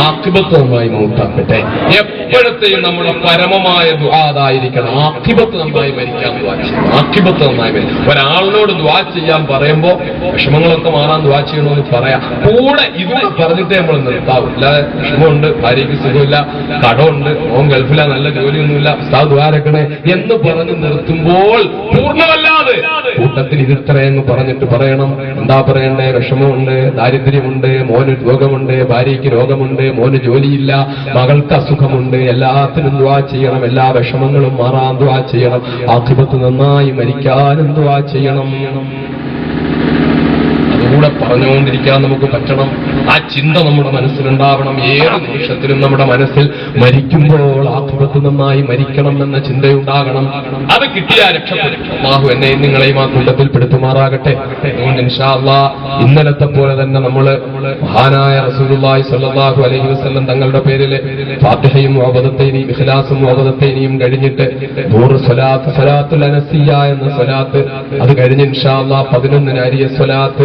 ആഖിബത്ത് നന്നായി മൗത്താക്കട്ടെ. എപ്പോഴത്തെയും നമ്മുടെ പരമമായ ദുആ അതായിരിക്കണം, ആഖിബത്ത് നന്നായി മരിക്കാൻ ദുആ ചെയ്യണം. ആഖിബത്ത് നന്നായി മരിക്കും. ഒരാളിനോട് ദുആ ചെയ്യാൻ പറയുമ്പോ വിഷമങ്ങളൊക്കെ മാറാൻ ദുആ ചെയ്യണമെന്ന് പറയാം. കൂടെ ഇതുകൂടെ പറഞ്ഞിട്ടേ നമ്മൾ നിർത്താവൂ. അല്ലാതെ വിഷമമുണ്ട്, ഭാര്യയ്ക്ക് സുഖമില്ല, കടമുണ്ട്, ഓൻ ഗൾഫിലാ, നല്ല ജോലിയൊന്നുമില്ല, ഉസ്താദ് ദുആ രക്കണേ എന്ന് പറഞ്ഞ് നിർത്തുമ്പോൾ പൂർണ്ണമല്ലാതെ കൂട്ടത്തിൽ ഇതിത്രയെന്ന് പറഞ്ഞിട്ട് പറയണം. എന്താ പറയണ്ടേ? വിഷമമുണ്ട്, ദാരിദ്ര്യമുണ്ട്, മോന് രോഗമുണ്ട്, ഭാര്യയ്ക്ക് രോഗമുണ്ട്, മോന് ജോലിയില്ല, മകൾക്ക് അസുഖമുണ്ട്, എല്ലാത്തിനും ദുആ ചെയ്യണം. എല്ലാ വിഷമങ്ങളും മാറാൻ ദുആ ചെയ്യണം. ആഖിബത്ത് നന്നായി മരിക്കാനും ദുആ ചെയ്യണം. അതുകൂടെ പറഞ്ഞുകൊണ്ടിരിക്കാൻ നമുക്ക് പറ്റണം. ആ ചിന്ത നമ്മുടെ മനസ്സിലുണ്ടാവണം. ഏത് നിമിഷത്തിലും നമ്മുടെ മനസ്സിൽ മരിക്കുമ്പോൾ ആഖിബത്ത് നന്നായി മരിക്കണം എന്ന ചിന്തയുണ്ടാകണം. അത് കിട്ടിയാൽ രക്ഷപ്പെടും. അല്ലാഹു എന്നെയും നിങ്ങളെയും ആ കൂട്ടത്തിൽ പെടുത്തുമാറാകട്ടെ. അതുകൊണ്ട് ഇൻഷാ അല്ലാഹ് ഇന്നലത്തെ പോലെ തന്നെ നമ്മള് മഹാനായ റസൂലുള്ളാഹി സ്വല്ലല്ലാഹു അലൈഹി വസല്ലം തങ്ങളുടെ പേരിൽ ഫാത്തിഹയും മുഅവ്വദത്തൈനിയും ഇഖ്ലാസും മുഅവ്വദത്തൈനിയും കഴിഞ്ഞിട്ട് 100 സ്വലാത്തുൽ അനസിയ എന്ന സ്വലാത്ത് അത് കഴിഞ്ഞ് ഇൻഷാ അല്ലാഹ് 11 നാരിയ സ്വലാത്ത്,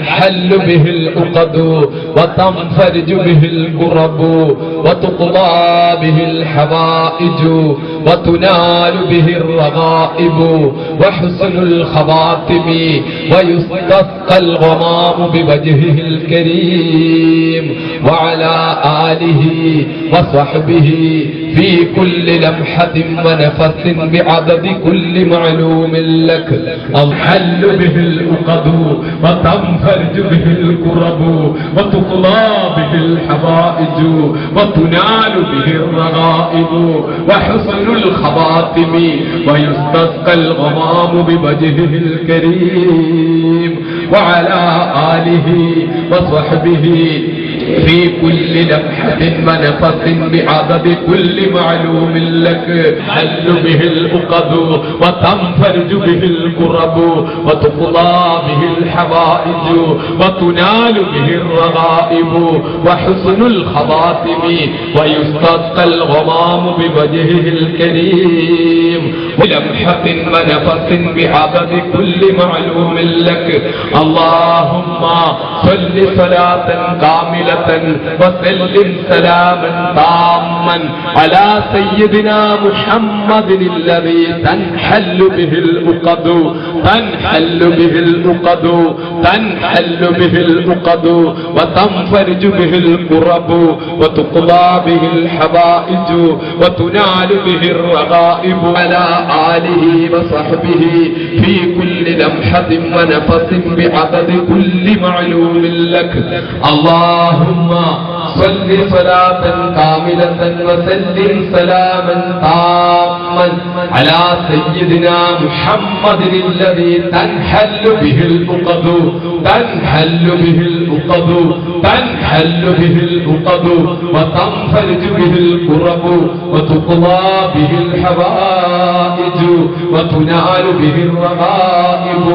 تنحل به العقد وتنفرج به الكرب وتقضى به الحوائج وتنال به الرغائب وحسن الخواتم ويستسقى الغمام بوجهه الكريم وعلى آله وصحبه في كل لمحة ونفس بعدد كل معلوم لك. تنحل به العقد وتنفرج به الكرب وتقضى به الحوائج وتنال به الرغائب وحسن الخواتم ويستسقى الغمام بوجهه الكريم وعلى آله وصحبه في كل لمحة ونفس بعدد كل معلوم لك. تنحل به العقد وتنفرج به الكرب وتقضى به الحوائج وتنال به الرغائب وحسن الخواتم ويستسقى الغمام بوجهه الكريم بلمحة ونفس بعدد كل معلوم لك. اللهم صل صلاة كاملة وسلم سلاما تاما على سيدنا محمد الذي تنحل به العقد وتنفرج به الكرب وتقضى به الحوائج وتنال به الرغائب على آله وصحبه في كل لمحة ونفس بعدد كل معلوم لك. اللهم صل صلاة كاملة وسلم سلاما تاما على سيدنا محمد الذي تنحل به العقد وتنفرج به الكرب وتقضى به الحوائج وتنال به الرغائب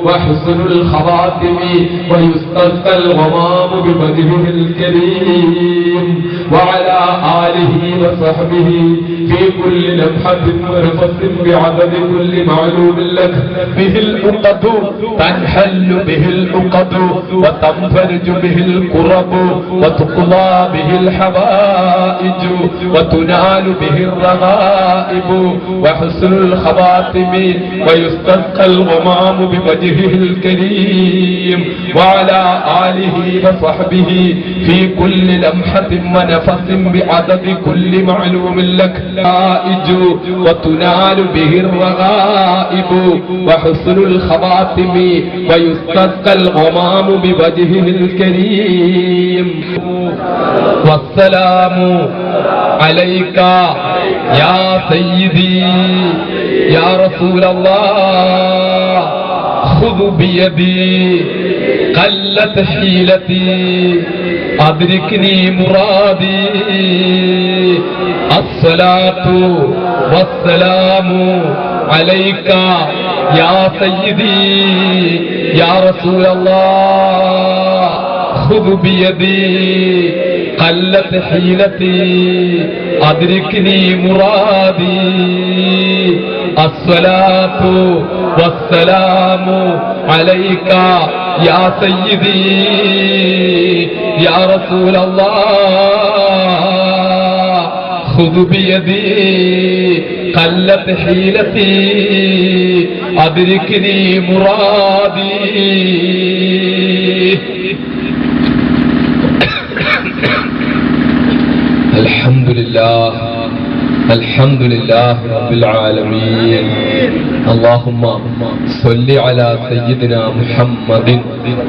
وحسن الخواتم ويستسقى الغمام بوجهه الكريم وعلى آله وصحبه في كل لمحة ونفس بعدد كل معلوم لك. به العقد تنحل به العقد وتنفرج به الكرب وتقضى به الحوائج وتنال به الرغائب وحسن الخواتم ويستسقى الغمام بوجهه الكريم وعلى آله وصحبه في كل لمحة ونفس بعدد كل معلوم لك. وتنال به الرغائب وحسن الخواتم ويستسقى الغمام بوجهه الكريم. والسلام عليك يا سيدي يا رسول الله خذ بيدي قلت حيلتي أدركني مرادي. الصلاة والسلام عليك يا سيدي يا رسول الله خذ بيدي قلت حيلتي أدركني مرادي. الصلاة والسلام عليك يا سيدي يا رسول الله خذ بيدي قلت حيلتي أدركني مرادي. الحمد لله رب العالمين. اللهم صل على سيدنا محمد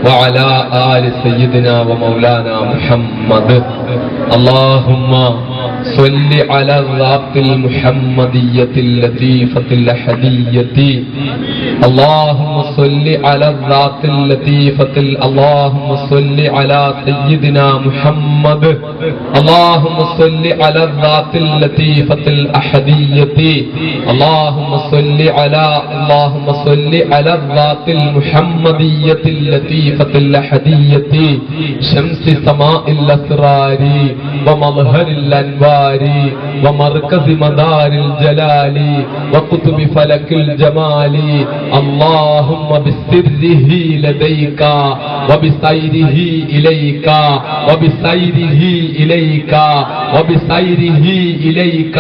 وعلى آل سيدنا ومولانا محمد. اللهم صل على الذات المحمدية اللطيفة الأحدية. اللهم صل على الذات اللطيفة. اللهم صل على سيدنا محمد. اللهم صل على الذات اللطيفة الأحدية. اللهم صل على الذات المحمدية اللطيفة الأحدية شمس سماء الأسرار ومظهر الأنوار ومركز مدار الجلال وقطب فلك الجمال اللهم بسره لديك وبسيره إليك وبسيره إليك وبسيره إليك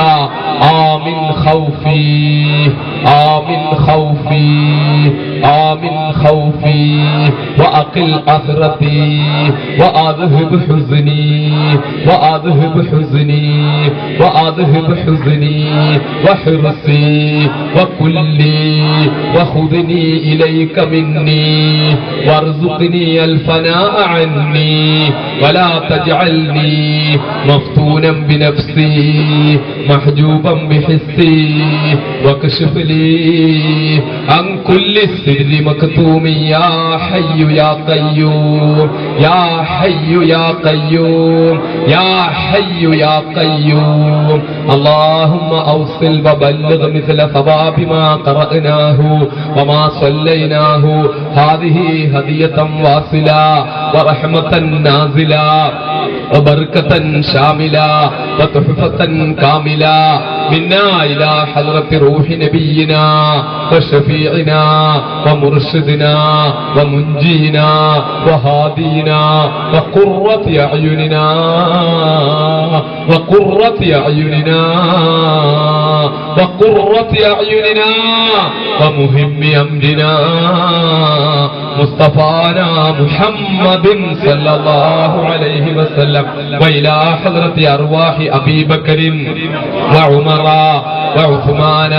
آمن خوفي آمن خوفي آمن خوفي وأقل أثرتي وأذهب حزني وأذهب حزني وأذهب حزني وحرصي وكلي وخذني إليك مني وارزقني الفناء عني ولا تجعلني مفتونا بنفسي محجوبا بحسي واكشف لي عن كل السر مكتوم يا حي يا قيوم يا حي يا قيوم يا حي يا قيوم اللهم أوصل وبلغ مثل ثواب ما قرأناه وما صليناه هذه هدية واصلة ورحمة نازلة وبركة شاملة وتحفة كاملة منا إلى حضرة روح نبينا وشفيعنا ومرشدنا ومنجينا وهادينا وقرة أعيننا وقرة أعيننا وقرة أعيننا ومهم أمرنا مصطفانا محمد صلى الله عليه وسلم وإلى حضرة أرواح أبي بكر وعمر وعثمان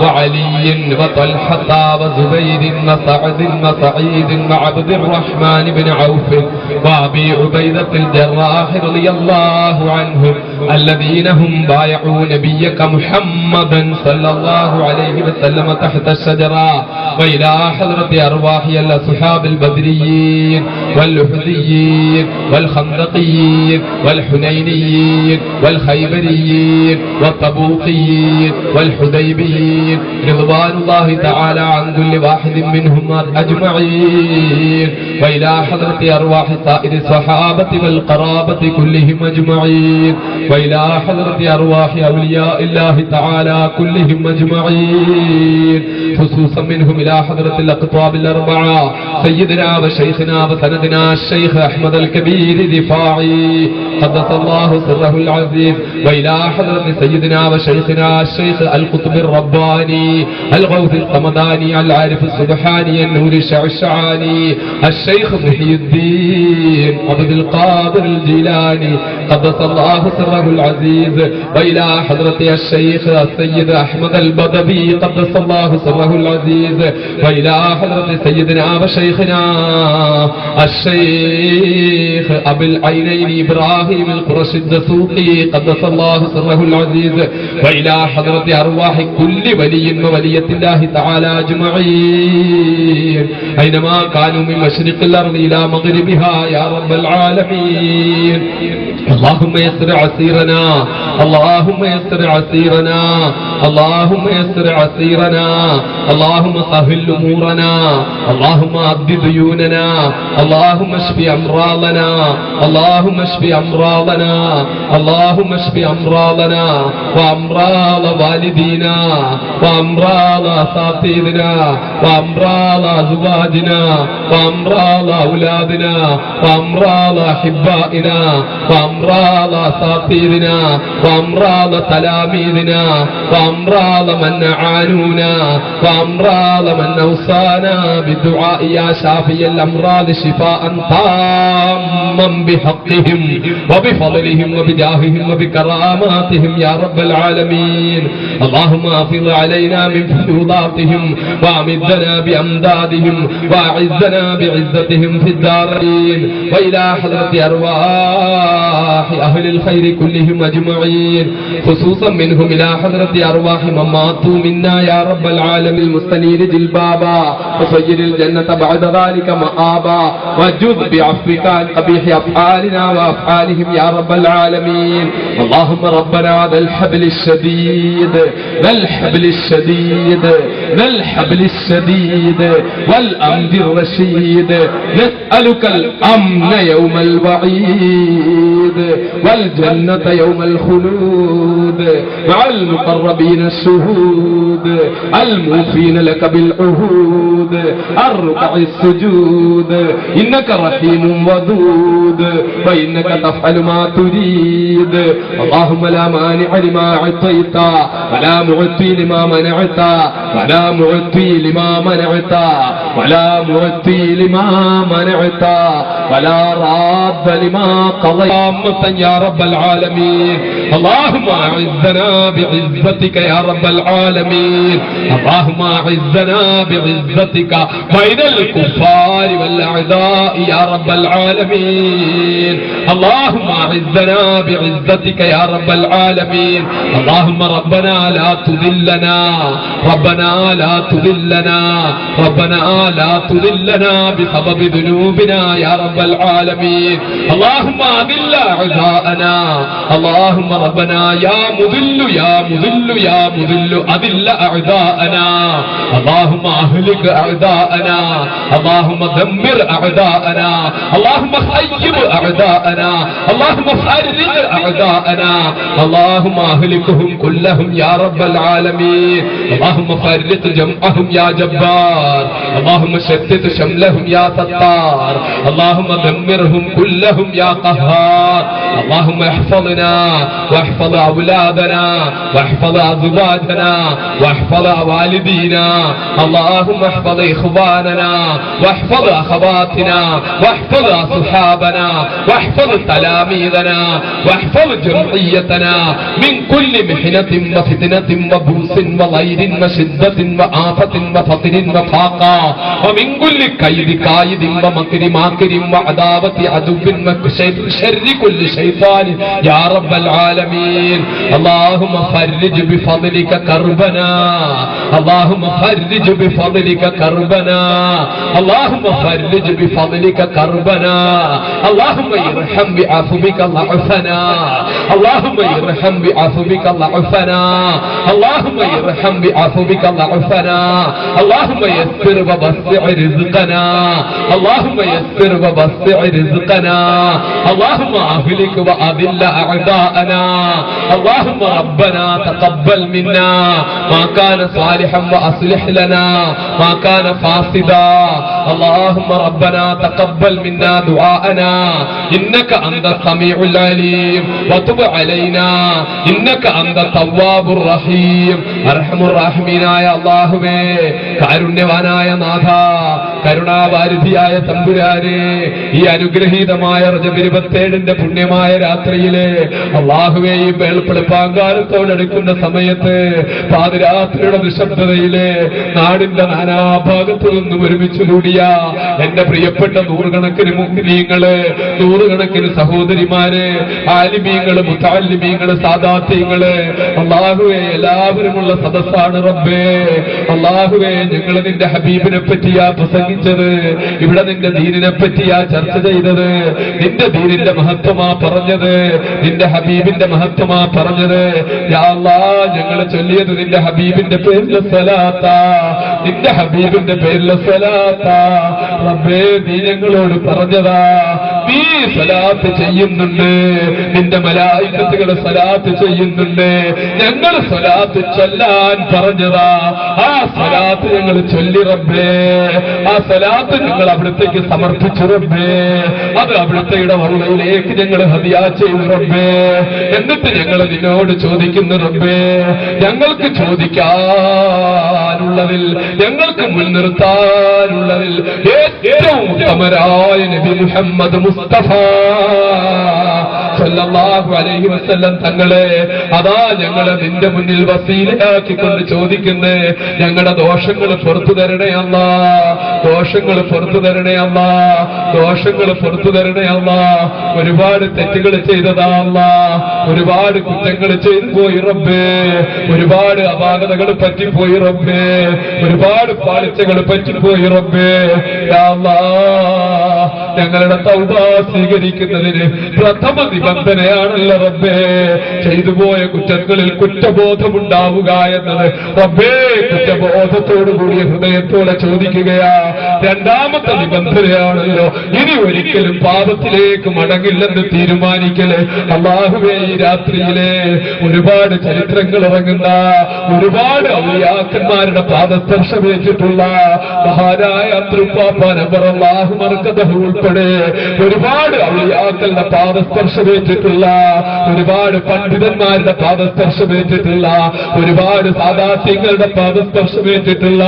وعلي وطلحة وزبير وسعد وسعيد وعبد الرحمن بن عوف وأبي عبيدة الجراح رضي الله عنهم الذين هم بايعوا نبيك محمدا صلى الله عليه وسلم تحت الشجرة وإلى حضرة أرواح الأصحاب البدريين والأحديين والخندقيين والحنينيين والخيبريين والطبوقيين والحديبيين رضوان الله تعالى عن كل واحد منهم أجمعين وإلى حضرة أرواح سائر الصحابة والقرابة كلهم أجمعين وإلى حضرة أرواح أولياء الله تعالى كلهم أجمعين خصوصا منهم إلى حضرة الأقطاب الأربعة سيدنا وشيخنا وسندنا الشيخ أحمد الكبير رفاعي قدس الله سره العزيز وإلى حضرة سيدنا وشيخنا الشيخ القطب الرباني الغوث القمداني العارف السبحاني النور الشعشعاني الشيخ محي الدين عبد القادر الجيلاني قدس الله سره العزيز وإلى حضرة الشيخ السيد أحمد البدوي قدس الله سره العزيز وإلى حضرة سيدنا وشيخنا الشيخ أبي العينين إبراهيم القرشي الدسوقي قدس الله سره العزيز وإلى حضرة أرواح كل ولي وولية الله تعالى أجمعين أينما كانوا من مشرق الأرض إلى مغربها يا رب العالمين اللهم يسر عسيرنا اللهم يسر عسيرنا اللهم يسر عسيرنا اللهم سهل أمورنا اللهم أبد ديوننا اللهم اشف أمراضنا اللهم اشف أمراضنا اللهم اشف أمراضنا وأمراض والدينا وأمراض أساتذتنا وأمراض أزواجنا وأمراض أولادنا وأمراض أحبائنا وأمراض أساتذتنا وأمراض تلاميذنا وأمراض من أعانونا وأمراض من أوصانا بالدعاء يا شافي الأمراض شفاء تاما بحقهم وبفضلهم وبجاههم وبكراماتهم يا رب العالمين اللهم أفض علينا من فيوضاتهم وأمدنا بأمدادهم وأعزنا بعزتهم في الدارين وإلى حضرة أرواح أهل الخير كلهم أجمعين خصوصا منهم إلى حضرة أرواح من ماتوا منا يا رب العالمين المستنير جلبابا وسير الجنة بعد ذلك مآبا وجد بعفوك عن قبيح أفعالنا وأفعالهم يا رب العالمين اللهم ربنا ذا الحبل الشديد ذا الحبل الشديد ذا الحبل الشديد والأمر الرشيد نسألك الأمن يوم الوعيد والجنة يوم الخلود مع المقربين الشهود الموفين لك بالعهود الركع السجود إنك رحيم ودود وإنك تفعل ما تريد اللهم لا مانع لما أعطيت ولا معطي لما منعت ولا معطي لما منعت ولا معطي لما منعت ولا راد لما قضيت يا رب العالمين اللهم أعزنا بعزتك يا رب العالمين اللهم أعزنا بعزتك بين الكفار والأعداء يا رب العالمين اللهم أعزنا بعزتك يا رب العالمين اللهم ربنا لا تذلنا ربنا لا تذلنا ربنا لا تذلنا بسبب ذنوبنا يا رب العالمين اللهم أذل أعداءنا اللهم ربنا يا مذل يا مذل يا مذل أذل أعداءنا اللهم أهلك أعداءنا اللهم دمر أعداءنا اللهم خيب أعداءنا اللهم فرج أعداءنا اللهم أهلكهم كلهم يا رب العالمين اللهم فرق جمعهم يا جبار اللهم شتت شملهم يا ستار اللهم دمرهم كلهم يا قهار اللهم احفظنا واحفظ أولادنا واحفظ أزواجنا واحفظ والدينا اللهم احفظ إخواننا واحفظ أخواتنا واحفظ أصحابنا واحفظ تلاميذنا واحفظ جمعيتنا من كل محنة وفتنة وبؤس وضير وشدة وآفة وفقر وفاقة ومن كل كيد كايد ومكر ماكر وعداوة عدو وشر كل شيطان يا رب العالمين اللهم فرج بفضلك كربنا اللهم فرج بفضلك كربنا اللهم فرج بفضلك كربنا اللهم ارحم بعفوك ضعفنا اللهم ارحم بعفوك ضعفنا اللهم ارحم بعفوك ضعفنا اللهم يسر ووسع رزقنا اللهم يسر ووسع رزقنا اللهم أهلك وأذل أعداءنا اللهم ربنا تقبل منا ما كان صالحا وأصلح لنا ما كان فاسدا اللهم ربنا تقبل منا دعاءنا إنك أنت السميع العليم وتب علينا إنك أنت التواب الرحيم أرحم الراحمين يا الله കാരുണ്യവാനായ നാഥ കരുണാവാരിധിയായ തമ്പുരാനെ ഈ അനുഗ്രഹീതമായ റജബ് 27 പുണ്യമായ രാത്രിയിലെ അല്ലാഹുവേ ഈ വെളുപ്പിളപ്പാങ്കാലത്തോടടുക്കുന്ന സമയത്ത് പാതിരാത്രിയുടെ നിശബ്ദതയിലെ നാടിന്റെ നാനാഭാഗത്തു നിന്നും ഒരുമിച്ച് കൂടിയ എന്റെ പ്രിയപ്പെട്ട നൂറുകണക്കിന് മുഅ്മിനീങ്ങള് നൂറുകണക്കിന് സഹോദരിമാര് ആലിമീങ്ങള് മുതഅല്ലിമീങ്ങള് സാദാത്യങ്ങള് അല്ലാഹുവേ എല്ലാവരുമുള്ള സദസ്സാണ് റബ്ബേ അല്ലാഹുവേ ഞങ്ങൾ നിന്റെ ഹബീബിനെ പറ്റിയാ പ്രസംഗിച്ചത് ഇവിടെ നിന്റെ ദീനിനെ പറ്റിയാ ചർച്ച ചെയ്തത് നിന്റെ ദീനിന്റെ മഹത്വമാ പറഞ്ഞത് നിന്റെ ഹബീബിന്റെ മഹത്വമാ പറഞ്ഞത് യാ അല്ലാഹ് ഞങ്ങൾ ചൊല്ലിയത് നിന്റെ ഹബീബിന്റെ പേരിലെ സ്വലാത്താ നിന്റെ ഹബീബിന്റെ പേരിലെ സ്വലാത്താ റബ്ബേ നീ ഞങ്ങളോട് പറഞ്ഞതാ നീ സ്വലാത്ത് ചെയ്യുന്നുണ്ട് നിന്റെ മലായികത്തുകൾ സ്വലാത്ത് ചെയ്യുന്നുണ്ട് ഞങ്ങൾ സ്വലാത്ത് ചൊല്ലാൻ പറഞ്ഞതാ ആ സ്വലാത്ത് ഞങ്ങൾ ചൊല്ലി റബ്ബേ ആ സ്വലാത്ത് ഞങ്ങൾ അവിടുത്തേക്ക് സമർപ്പിച്ചു റബ്ബേ അത് അവിടുത്തെയുടെ വറുതയിലേക്ക് ഞങ്ങൾ ഹദിയ ചെയ്തു റബ്ബേ എന്നിട്ട് ഞങ്ങൾ നിന്നോട് ചോദിക്കുന്നു റബ്ബേ ഞങ്ങൾക്ക് ചോദിക്കാനുള്ളതിൽ ഞങ്ങൾക്ക് മുൻനിർത്താനുള്ളതിൽ ഏറ്റവും ഉത്തമരായ നബി മുഹമ്മദ് മുസ്തഫ സല്ലല്ലാഹു അലൈഹി വസല്ലം തങ്ങളെ അതാ ഞങ്ങളെ നിന്റെ മുന്നിൽ വസീലയാക്കിക്കൊണ്ട് ചോദിക്കുന്നേ ഞങ്ങളുടെ ദോഷങ്ങൾ പുറത്തു തരണേ അല്ലാഹ് ദോഷങ്ങൾ പുറത്തു തരണേ അല്ലാ, ദോഷങ്ങൾ പുറത്തു തരണേ അല്ലാ. ഒരുപാട് തെറ്റുകൾ ചെയ്തതാ അല്ലാ, ഒരുപാട് കുറ്റങ്ങൾ ചെയ്തു പോയി റബ്ബേ, ഒരുപാട് അപാകതകൾ പറ്റിപ്പോയി റബ്ബേ, ഒരുപാട് പാളിച്ചകൾ പറ്റിപ്പോയി റബ്ബേ. യാ അല്ലാഹ്, ഞങ്ങളുടെ തൗബ സ്വീകരിക്കുന്നതിന് പ്രഥമ നിബന്ധനയാണല്ലോ റബ്ബേ ചെയ്തുപോയ കുറ്റങ്ങളിൽ കുറ്റബോധമുണ്ടാവുക എന്നത്. റബ്ബേ, കുറ്റബോധത്തോടുകൂടിയ ഹൃദയത്തോടെ ചോദിക്കുകയാ. രണ്ടാമത്തെ നിബന്ധനയാണല്ലോ ഇനി ഒരിക്കലും പാപത്തിലേക്ക് മടങ്ങില്ലെന്ന് തീരുമാനിക്കല്. അല്ലാഹുവേ, ഈ രാത്രിയിലെ ഒരുപാട് ചരിത്രങ്ങൾ ഇറങ്ങുന്ന, ഒരുപാട് ഔലിയാക്കന്മാരുടെ പാദസ്പർശമേറ്റിട്ടുള്ള മഹാനായ തൃപ്പാപ്പാനബറല്ലാഹു മർക്കദഹു ഉൾപ്പെടെ ഒരുപാട് ഔലിയാക്കളുടെ പാദസ്പർശമേറ്റിട്ടുള്ള, ഒരുപാട് പണ്ഡിതന്മാരുടെ പാദസ്പർശമേറ്റിട്ടുള്ള, ഒരുപാട് സാദാത്യങ്ങളുടെ പാദസ്പർശമേറ്റിട്ടുള്ള,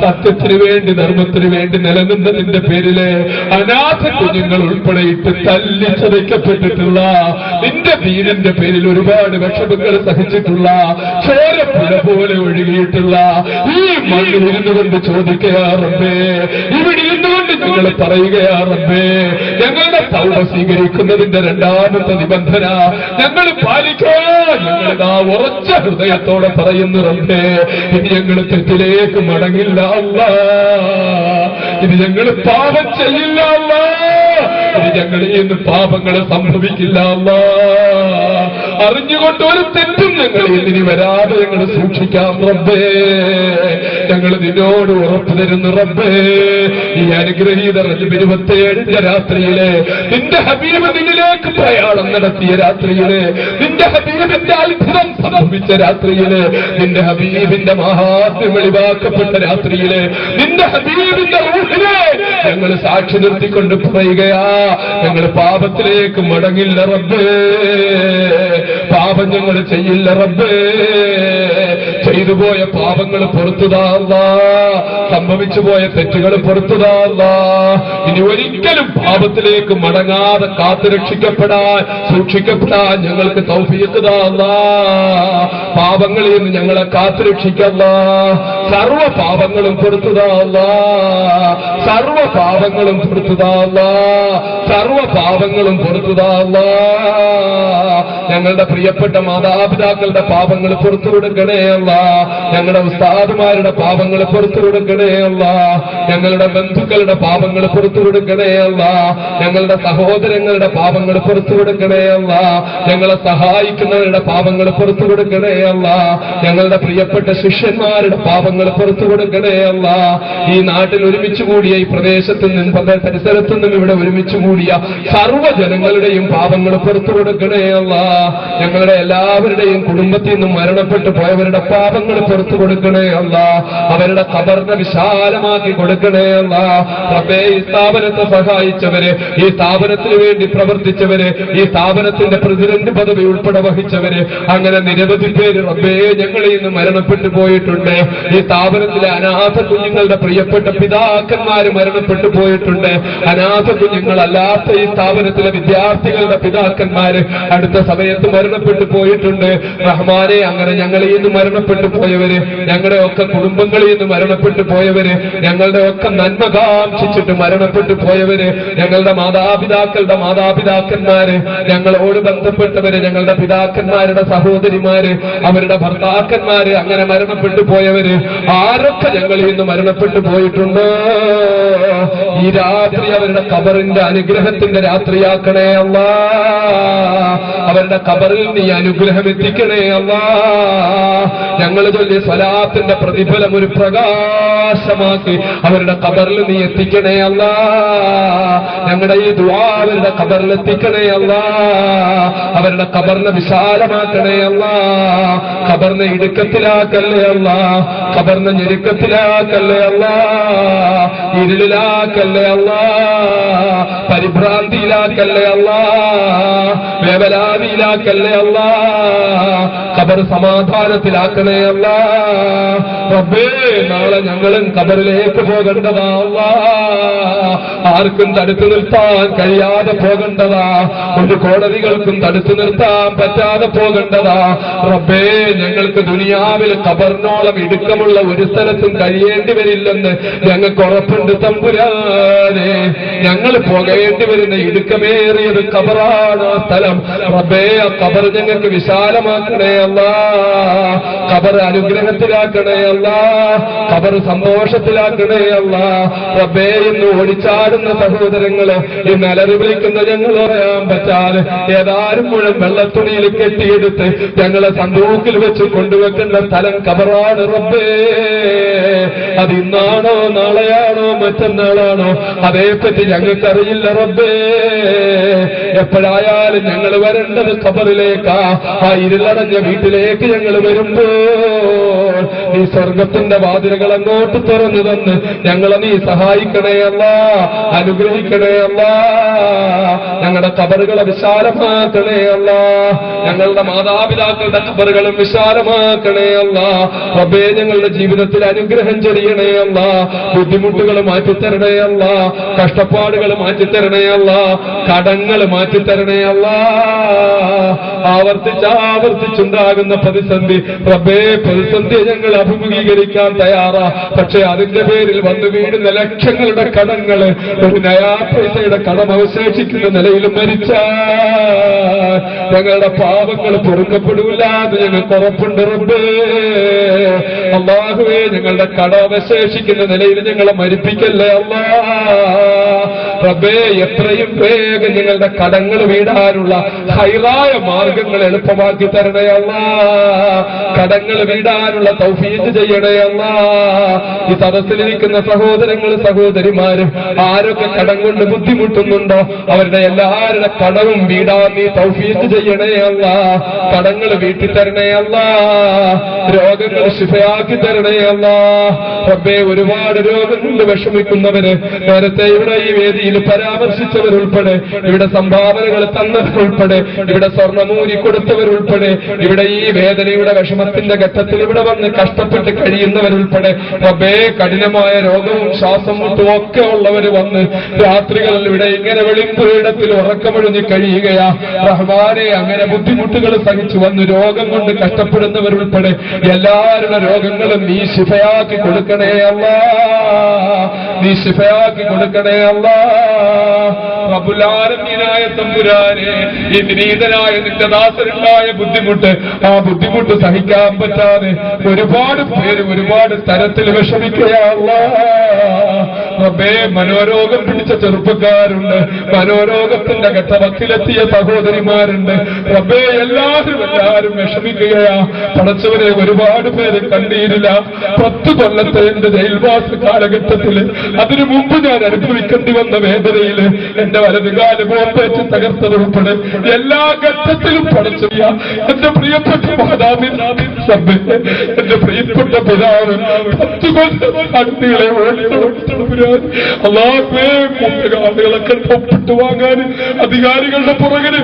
സത്യത്തിന് വേണ്ടി ധർമ്മത്തിന് വേണ്ടി നിലനിന്നതിന്റെ പേരില് അനാഥ കുഞ്ഞുങ്ങൾ ഉൾപ്പെടെ ഇട്ട് തല്ലി ചതയ്ക്കപ്പെട്ടിട്ടുള്ള, നിന്റെ ദീനിന്റെ പേരിൽ ഒരുപാട് വിഷമങ്ങൾ സഹിച്ചിട്ടുള്ള, ചോരപ്പുഴ പോലെ ഒഴുകിയിട്ടുള്ള ഈ മണ്ണിൽ ഇരുന്നു കൊണ്ട് ചോദിക്കയാ റബ്ബേ, ഇവിടെ ഇരുന്നുകൊണ്ട് ഞങ്ങൾ പറയുകയാ റബ്ബേ, ഞങ്ങളുടെ തൗബ സ്വീകരിക്കുന്നതിന്റെ രണ്ടാമത്തെ നിബന്ധന ഞങ്ങൾ പാലിക്കുക. ഞങ്ങളിതാ ഉറച്ച ഹൃദയത്തോടെ പറയുന്നു റബ്ബേ, ഇനി ഞങ്ങൾ തെറ്റിലേക്ക് മടങ്ങില്ല അല്ലാ, ഇനി ഞങ്ങൾ പാപം ചെയ്യില്ല അല്ലാ, ഇനി ഞങ്ങൾ ഇന്ന് പാപങ്ങൾ സംഭവിക്കില്ല അല്ലാ. അറിഞ്ഞുകൊണ്ട് ഒരു തെറ്റും ഞങ്ങൾ ഇനി വരാതെ ഞങ്ങൾ സൂക്ഷിക്കാം റബ്ബേ. ഞങ്ങൾ നിന്നോട് ഉറപ്പു തരുന്നു റബ്ബേ, ഈ അനുഗ്രഹീത റജബ് 27 രാത്രിയിലെ നിന്റെ ഹബീബ് നിന്നിലേക്ക് പ്രയാണം നടത്തിയ രാത്രിയിലെ, നിന്റെ ഹബീബിന്റെ അത്ഭുതം സംഭവിച്ച രാത്രിയിലെ, നിന്റെ ഹബീബിന്റെ മഹാത്മ്യം വെളിവാക്കപ്പെട്ട രാത്രിയിലെ, നിന്റെ ഹബീബിന്റെ റൂഹിനെ ഞങ്ങൾ സാക്ഷി നിർത്തിക്കൊണ്ട് പറയുകയാ, ഞങ്ങൾ പാപത്തിലേക്ക് മടങ്ങില്ല റബ്ബേ, പാപം ഞങ്ങൾ ചെയ്യില്ല റബ്ബേ, ചെയ്തുപോയ പാപങ്ങൾ പുറത്തുതാ അല്ലാ, സംഭവിച്ചു പോയ തെറ്റുകൾ പുറത്തുതാ അല്ലാ. ഇനി ഒരിക്കലും പാപത്തിലേക്ക് മടങ്ങാതെ കാത്തുരക്ഷിക്കപ്പെടാൻ, സൂക്ഷിക്കപ്പെടാൻ ഞങ്ങൾക്ക് തൗഫീഖ് താ അല്ലാ. പാപങ്ങളിൽ നിന്ന് ഞങ്ങളെ കാത്തുരക്ഷിക്കല്ല, സർവ്വ പാപങ്ങളും പുറത്തുതാ അല്ലാ, സർവ്വ പാപങ്ങളും പുറത്തുതാ അല്ലാ, സർവ്വ പാപങ്ങളും പുറത്തുതാ അല്ലാ. ഞങ്ങളുടെ പ്രിയപ്പെട്ട മാതാപിതാക്കളുടെ പാപങ്ങൾ പുറത്തു കൊടുക്കണേ അല്ലാ, ഞങ്ങളുടെ ഉസ്താദുമാരുടെ പാപങ്ങൾ പുറത്തു കൊടുക്കണേ അല്ലാ, ഞങ്ങളുടെ ബന്ധുക്കളുടെ പാപങ്ങൾ പുറത്തു കൊടുക്കണേ അല്ലാ, ഞങ്ങളുടെ സഹോദരങ്ങളുടെ പാപങ്ങൾ പുറത്തു കൊടുക്കണേ അല്ലാ, ഞങ്ങളെ സഹായിക്കുന്നവരുടെ പാപങ്ങൾ പുറത്തു കൊടുക്കണേ അല്ലാ, ഞങ്ങളുടെ പ്രിയപ്പെട്ട ശിഷ്യന്മാരുടെ പാപങ്ങൾ പുറത്തു കൊടുക്കണേ അല്ലാ. ഈ നാട്ടിൽ ഒരുമിച്ച് കൂടിയ, ഈ പ്രദേശത്തു നിന്നും പരിസരത്തു നിന്നും ഇവിടെ ഒരുമിച്ച് കൂടിയ സർവ്വജനങ്ങളുടെയും പാപങ്ങൾ പുറത്തു കൊടുക്കണേ അല്ലാ. ഞങ്ങളുടെ എല്ലാവരുടെയും കുടുംബത്തിൽ നിന്നും മരണപ്പെട്ടു പോയവരുടെ പാപങ്ങൾ പുറത്തു കൊടുക്കണേ അല്ലാ, അവരുടെ ഖബറിനെ വിശാലമാക്കി കൊടുക്കണേ അല്ലാ. റബ്ബേ, ഈ സ്ഥാപനത്തെ സഹായിച്ചവര്, ഈ സ്ഥാപനത്തിന് വേണ്ടി പ്രവർത്തിച്ചവര്, ഈ സ്ഥാപനത്തിന്റെ പ്രസിഡന്റ് പദവി ഉൾപ്പെടെ വഹിച്ചവര്, അങ്ങനെ നിരവധി പേര് റബ്ബേ ഞങ്ങളിൽ നിന്ന് മരണപ്പെട്ടു പോയിട്ടുണ്ട്. ഈ സ്ഥാപനത്തിലെ അനാഥ കുഞ്ഞുങ്ങളുടെ പ്രിയപ്പെട്ട പിതാക്കന്മാര് മരണപ്പെട്ടു പോയിട്ടുണ്ട്. അനാഥ കുഞ്ഞുങ്ങളല്ലാത്ത ഈ സ്ഥാപനത്തിലെ വിദ്യാർത്ഥികളുടെ പിതാക്കന്മാര് അടുത്ത സമയത്ത് മരണപ്പെട്ടു പോയിട്ടുണ്ട്. റഹ്മാനെ, അങ്ങനെ ഞങ്ങളിൽ നിന്ന് മരണപ്പെട്ടു പോയവര്, ഞങ്ങളുടെ ഒക്കെ കുടുംബങ്ങളിൽ നിന്ന് മരണപ്പെട്ടു പോയവര്, ഞങ്ങളുടെ ഒക്കെ നന്മ കാംക്ഷിച്ചിട്ട് മരണപ്പെട്ടു പോയവര്, ഞങ്ങളുടെ മാതാപിതാക്കളുടെ മാതാപിതാക്കന്മാര്, ഞങ്ങളോട് ബന്ധപ്പെട്ടവര്, ഞങ്ങളുടെ പിതാക്കന്മാരുടെ സഹോദരിമാര്, അവരുടെ ഭർത്താക്കന്മാര്, അങ്ങനെ മരണപ്പെട്ടു പോയവര്, ആരൊക്കെ ഞങ്ങളിൽ നിന്ന് മരണപ്പെട്ടു പോയിട്ടുണ്ടോ, ഈ രാത്രി അവരുടെ ഖബറിന്റെ അനുഗ്രഹത്തിന്റെ രാത്രിയാക്കണേ അല്ലാ. അവരുടെ ഖബറിൽ നീ അനുഗ്രഹം എത്തിക്കണേ അല്ലാ. ഞങ്ങൾ ചൊല്ലിയ സ്വലാത്തിന്റെ പ്രതിഫലം ഒരു പ്രകാശമാക്കി അവരുടെ ഖബറിൽ നീ എത്തിക്കണേ അല്ലാ. ഞങ്ങളുടെ ഈ ദുആ അവരുടെ ഖബറിൽ എത്തിക്കണേ അല്ലാ. അവരുടെ ഖബറിനെ വിശാലമാക്കണേ അല്ലാ. ഖബറിനെ ഇടുക്കത്തിലാക്കല്ലേ അല്ലാ, ഖബറിനെ ഞെരുക്കത്തിലാക്കല്ലേ അല്ലാ, ഇരുളിലാക്കല്ലേ അല്ലാ, പരിഭ്രാന്തിയിലാക്കല്ലേ അല്ലാ, വേവലാതിയിലാക്കല്ലേ അല്ലാ, ഖബർ സമാധാനത്തിലാക്കണേ അല്ലാ. റബ്ബേ, നാളെ ഞങ്ങളും ഖബറിലേക്ക് പോകേണ്ടതാ അല്ലാ. ആർക്കും തടുത്തു നിർത്താൻ കഴിയാതെ പോകേണ്ടതാ, ഒരു കോടതികൾക്കും തടുത്തു നിർത്താൻ പറ്റാതെ പോകേണ്ടതാ. റബ്ബേ, ഞങ്ങൾക്ക് ദുനിയാവിൽ ഖബറിനോളം ഇടുക്കമുള്ള ഒരു സ്ഥലത്തും കഴിയേണ്ടി വരില്ലെന്ന് ഞങ്ങൾക്ക് ഉറപ്പ് ഓർമ്മയുണ്ട് തമ്പുരാനെ, ഞങ്ങൾ പോകേണ്ടി വരുന്ന ഇടുക്കമേറിയത് ഖബറാണ്. ആ സ്ഥലം റബ്ബേ, ആ ഖബർ ഞങ്ങൾക്ക് വിശാലമാക്കണേ അല്ലാ, ഖബർ അനുഗ്രഹത്തിലാക്കണേ അല്ലാ, ഖബർ സന്തോഷത്തിലാക്കണേ അല്ലാ. റബ്ബേ, ഇന്ന് ഓടിച്ചാടുന്ന സഹോദരങ്ങള്, ഇന്ന് അലറി വിളിക്കുന്ന ഞങ്ങൾ പറയാൻ പറ്റാതെ ഏതാനും മുഴുവൻ വെള്ളത്തുണിയിൽ കെട്ടിയെടുത്ത് ഞങ്ങളെ സന്തൂക്കിൽ വെച്ച് കൊണ്ടുവെക്കേണ്ട സ്ഥലം ഖബറാണ് റബ്ബേ. അത് ഇന്നാണോ നാളെയാണോ മറ്റന്നാളാണോ അതേപ്പറ്റി ഞങ്ങൾക്കറിയില്ല റബ്ബേ. എപ്പോഴായാലും ഞങ്ങൾ വരേണ്ടത് ഖബറിലേക്കാ. ആ ഇരുളടഞ്ഞ വീട്ടിലേക്ക് ഞങ്ങൾ വരുമ്പോൾ നീ സ്വർഗത്തിന്റെ വാതിലുകൾ അങ്ങോട്ട് തുറന്നു തന്ന് ഞങ്ങളെ നീ സഹായിക്കണേ അല്ലാ, അനുഗ്രഹിക്കണേ അല്ലാ. ഞങ്ങളുടെ ഖബറുകളെ വിശാലമാക്കണേ അല്ലാ, ഞങ്ങളുടെ മാതാപിതാക്കളുടെ ഖബറുകളും വിശാലമാക്കണേ അല്ലാ. റബ്ബേ, ഞങ്ങളുടെ ജീവിതത്തിൽ അനുഗ്രഹം ചൊരിയണേ അല്ലാ, ബുദ്ധിമുട്ടുകൾ മാറ്റിത്തരണേ അല്ലാ, കഷ്ടപ്പാടുകൾ മാറ്റിത്തരണേ അല്ലാ, കടങ്ങൾ മാറ്റിത്തരണേ അല്ലാ. ആവർത്തിച്ചുണ്ടാകുന്ന പ്രതിസന്ധി റബ്ബേ, പ്രതിസന്ധിയെ ഞങ്ങൾ അഭിമുഖീകരിക്കാൻ തയ്യാറാ. പക്ഷെ അതിന്റെ പേരിൽ വന്നു വീഴുന്ന ലക്ഷങ്ങളുടെ കടങ്ങൾ, ഒരു നയാ പൈസയുടെ കടം അവശേഷിക്കുന്ന നിലയിൽ മരിച്ചാൽ ഞങ്ങളുടെ പാപങ്ങൾ പൊറുക്കപ്പെടില്ല എന്ന് ഞങ്ങൾക്ക് ഉറപ്പുണ്ട് റബ്ബേ. അല്ലാഹുവേ, ഞങ്ങളുടെ കടം അവശേഷിക്കുന്ന നിലയിൽ ഞങ്ങളെ മരിപ്പിക്കല്ലേ അല്ലാ. റബ്ബേ, എത്രയും വേഗം ഞങ്ങളുടെ കടങ്ങൾ വീടാനുള്ള ഹൈറായ മാർഗങ്ങൾ എളുപ്പമാക്കി തരണേ അല്ലാ, കടങ്ങൾ വീടാനുള്ള തൗഫീഖ് ചെയ്യണേ അല്ലാ. ഈ സദസ്സിലിരിക്കുന്ന സഹോദരങ്ങൾ സഹോദരിമാരും ആരൊക്കെ കടം കൊണ്ട് ബുദ്ധിമുട്ടുന്നുണ്ടോ അവരുടെ എല്ലാവരുടെ കടവും വീടാൻ നീ തൗഫീഖ് ചെയ്യണേ അല്ലാ, കടങ്ങൾ വീട്ടി തരണേ അല്ലാ, രോഗങ്ങൾ ശിഫയാക്കി തരണേ അല്ലാ. റബ്ബേ, ഒരുപാട് രോഗം കൊണ്ട് വിഷമിക്കുന്നവര്, നേരത്തെ ഇവിടെ ഈ വേദിയിൽ പരാമർശിച്ചവരുൾപ്പെടെ, ഇവിടെ സംഭാവനകൾ തന്നവരുൾപ്പെടെ, ഇവിടെ സ്വർണ്ണമൂരി കൊടുത്തവരുൾപ്പെടെ, ഇവിടെ ഈ വേദനയുടെ വിഷമത്തിന്റെ ഘട്ടത്തിൽ ഇവിടെ വന്ന് കഷ്ടപ്പെട്ട് കഴിയുന്നവരുൾപ്പെടെ, റബ്ബേ, കഠിനമായ രോഗവും ശ്വാസം മുട്ടും ഒക്കെ ഉള്ളവര് വന്ന് രാത്രികളിൽ ഇവിടെ ഇങ്ങനെ വെളിമ്പുരിടത്തിൽ ഉറക്കമൊഴിഞ്ഞ് കഴിയുകയാ. റഹ്മാനെ, അങ്ങനെ ബുദ്ധിമുട്ടുകൾ സഹിച്ചു വന്ന് രോഗം കൊണ്ട് കഷ്ടപ്പെടുന്നവരുൾപ്പെടെ എല്ലാവരുടെ രോഗങ്ങളും നീ ശിഫയാക്കി കൊടുക്കണേ അല്ലാ, നീ ശിഫയാക്കി കൊടുക്കണേ അല്ലാ. റബ്ബുൽ ആലമീനായ തമ്പുരാനെ, ഈ വിനീതനായ നിന്റെ ദാസരുണ്ടായ ബുദ്ധിമുട്ട്, ആ ബുദ്ധിമുട്ട് സഹിക്കാൻ പറ്റാതെ ഒരുപാട് പേര് ഒരുപാട് തരത്തിൽ വിഷമിക്കുകയാ അല്ലാ. റബ്ബേ, മനോരോഗം പിടിച്ച ചെറുപ്പക്കാരുണ്ട്, മനോരോഗത്തിന്റെ ഘട്ടവത്തിലെത്തിയ സഹോദരിമാരുണ്ട്. റബ്ബേ, എല്ലാവരും വിഷമിക്കുകയാ. പടച്ചവരെ, ഒരുപാട് പേര് കണ്ണീരില്ല. 10 കൊല്ലത്തെ എന്റെ ജയിൽവാസ കാലഘട്ടത്തില്, അതിനു മുമ്പ് ഞാൻ അനുഭവിക്കേണ്ടി വന്ന വേദനയില് എന്റെ വലതുകാല് ബോംബേറ്റ് തകർത്തതുൾപ്പെടെ എല്ലാ ഘട്ടത്തിലും പടച്ചവ എന്റെ പ്രിയപ്പെട്ട മാതാപിതാവ്, എന്റെ പ്രിയപ്പെട്ട പിതാവ് 10 കൊല്ലം കണ്ണീളെ ആളുകളൊക്കെ ഒപ്പിട്ട് വാങ്ങാൻ അധികാരികളുടെ പുറകില്,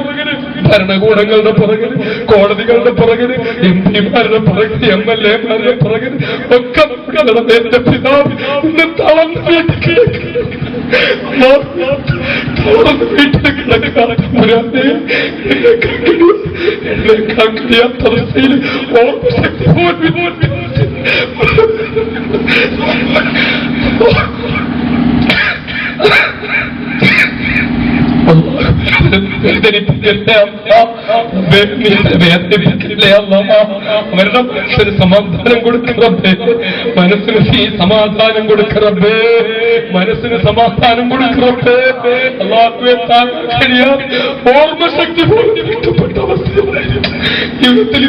ഭരണകൂടങ്ങളുടെ പുറകില്, കോടതികളുടെ പുറകില്, MP-മാരുടെ പുറകില്, MLA-മാരുടെ പുറകില് ഒക്കെ നടന്ന എന്റെ പിതാവ് ഇന്ന് തളർന്ന് വീട്ടിൽ കഴിയാത്ത അവസ്ഥയിൽ ഓർമ്മശക്തി അവരുടെ മനസ്സിന് സമാധാനം കൊടുക്കറബേ, മനസ്സിന് സമാധാനം കൊടുക്കറബേ, മനസ്സിന് സമാധാനം കൊടുക്കറബേ. അല്ലാഹുവേ, താങ്കൾ ഓർമ്മശക്തി പോലും വിട്ടുപെട്ട അവസ്ഥയിലായിരുന്നു ജീവിതത്തിൽ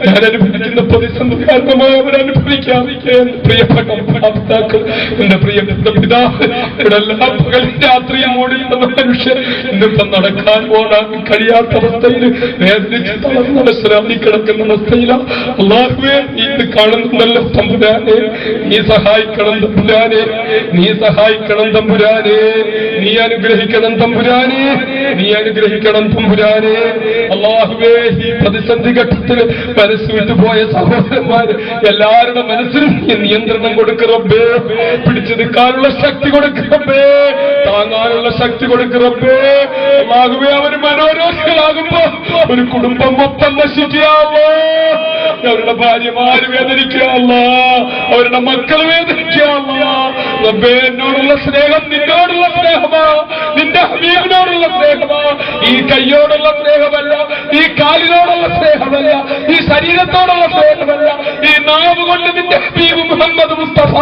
ഞാൻ അനുഭവിക്കുന്ന പ്രതിസന്ധി കാരണമായി അവരനുഭവിക്കാതിരിക്കാൻ പ്രിയപ്പെട്ട മാതാപിതാക്കൾ, എന്റെ പ്രിയപ്പെട്ട പിതാവ്, ഇവിടെ എല്ലാ പകലും രാത്രിയും ഓടിയുന്ന മനുഷ്യർ ഇന്നിപ്പം നടക്കാൻ പോകാൻ കഴിയാത്ത അവസ്ഥയിൽ വേദനിച്ച് തളർന്ന് മനസ്സിലാക്കി കിടക്കുന്ന അവസ്ഥയിലാണ്. അല്ലാഹുവേ, നീ ഇത് കാണുന്നുണ്ടല്ലോ തമ്പുരാനെ, നീ സഹായിക്കണം തമ്പുരാനെ, നീ സഹായിക്കണം തമ്പുരാനെ, നീ അനുഗ്രഹിക്കണം തമ്പുരാനെ, നീ അനുഗ്രഹിക്കണം അനുഗ്രഹിക്കണം തമ്പുരാനെ. അല്ലാഹുവേ, ഈ പ്രതിസന്ധി ഘട്ടത്തിൽ മനസ്സ് വിട്ടുപോയ സഹോദരന്മാര് എല്ലാവരുടെ മനസ്സിലും നിയന്ത്രണം കൊടുക്കറബേ, പിടിച്ചു നിൽക്കാനുള്ള ശക്തി കൊടുക്കറബേ, താങ്ങാനുള്ള ശക്തി കൊടുക്കറബേ. അല്ലാഹുവേ, അവര് മനോരോഗികളാകുമ്പോ ഒരു കുടുംബം മൊത്തം നശിക്കുകയല്ലോ, അവരുടെ ഭാര്യമാര് വേദനിക്കുകയല്ലോ, അവരുടെ മക്കൾ വേദനിക്കുകയല്ലോ. റബ്ബേ, എന്നോടുള്ള സ്നേഹം നിന്നോടുള്ള സ്നേഹമാ, നിന്റെ ഹബീബിനോടുള്ള സ്നേഹമാ. ഈ കയ്യോടുള്ള സ്നേഹമല്ല, ഈ കാലിനോടുള്ള സ്നേഹമല്ല, ഈ ശരീരത്തോടുള്ള സ്നേഹമല്ല, ഈ നാവ് കൊണ്ട് നിന്റെ ഹബീബ് മുഹമ്മദ് മുസ്തഫ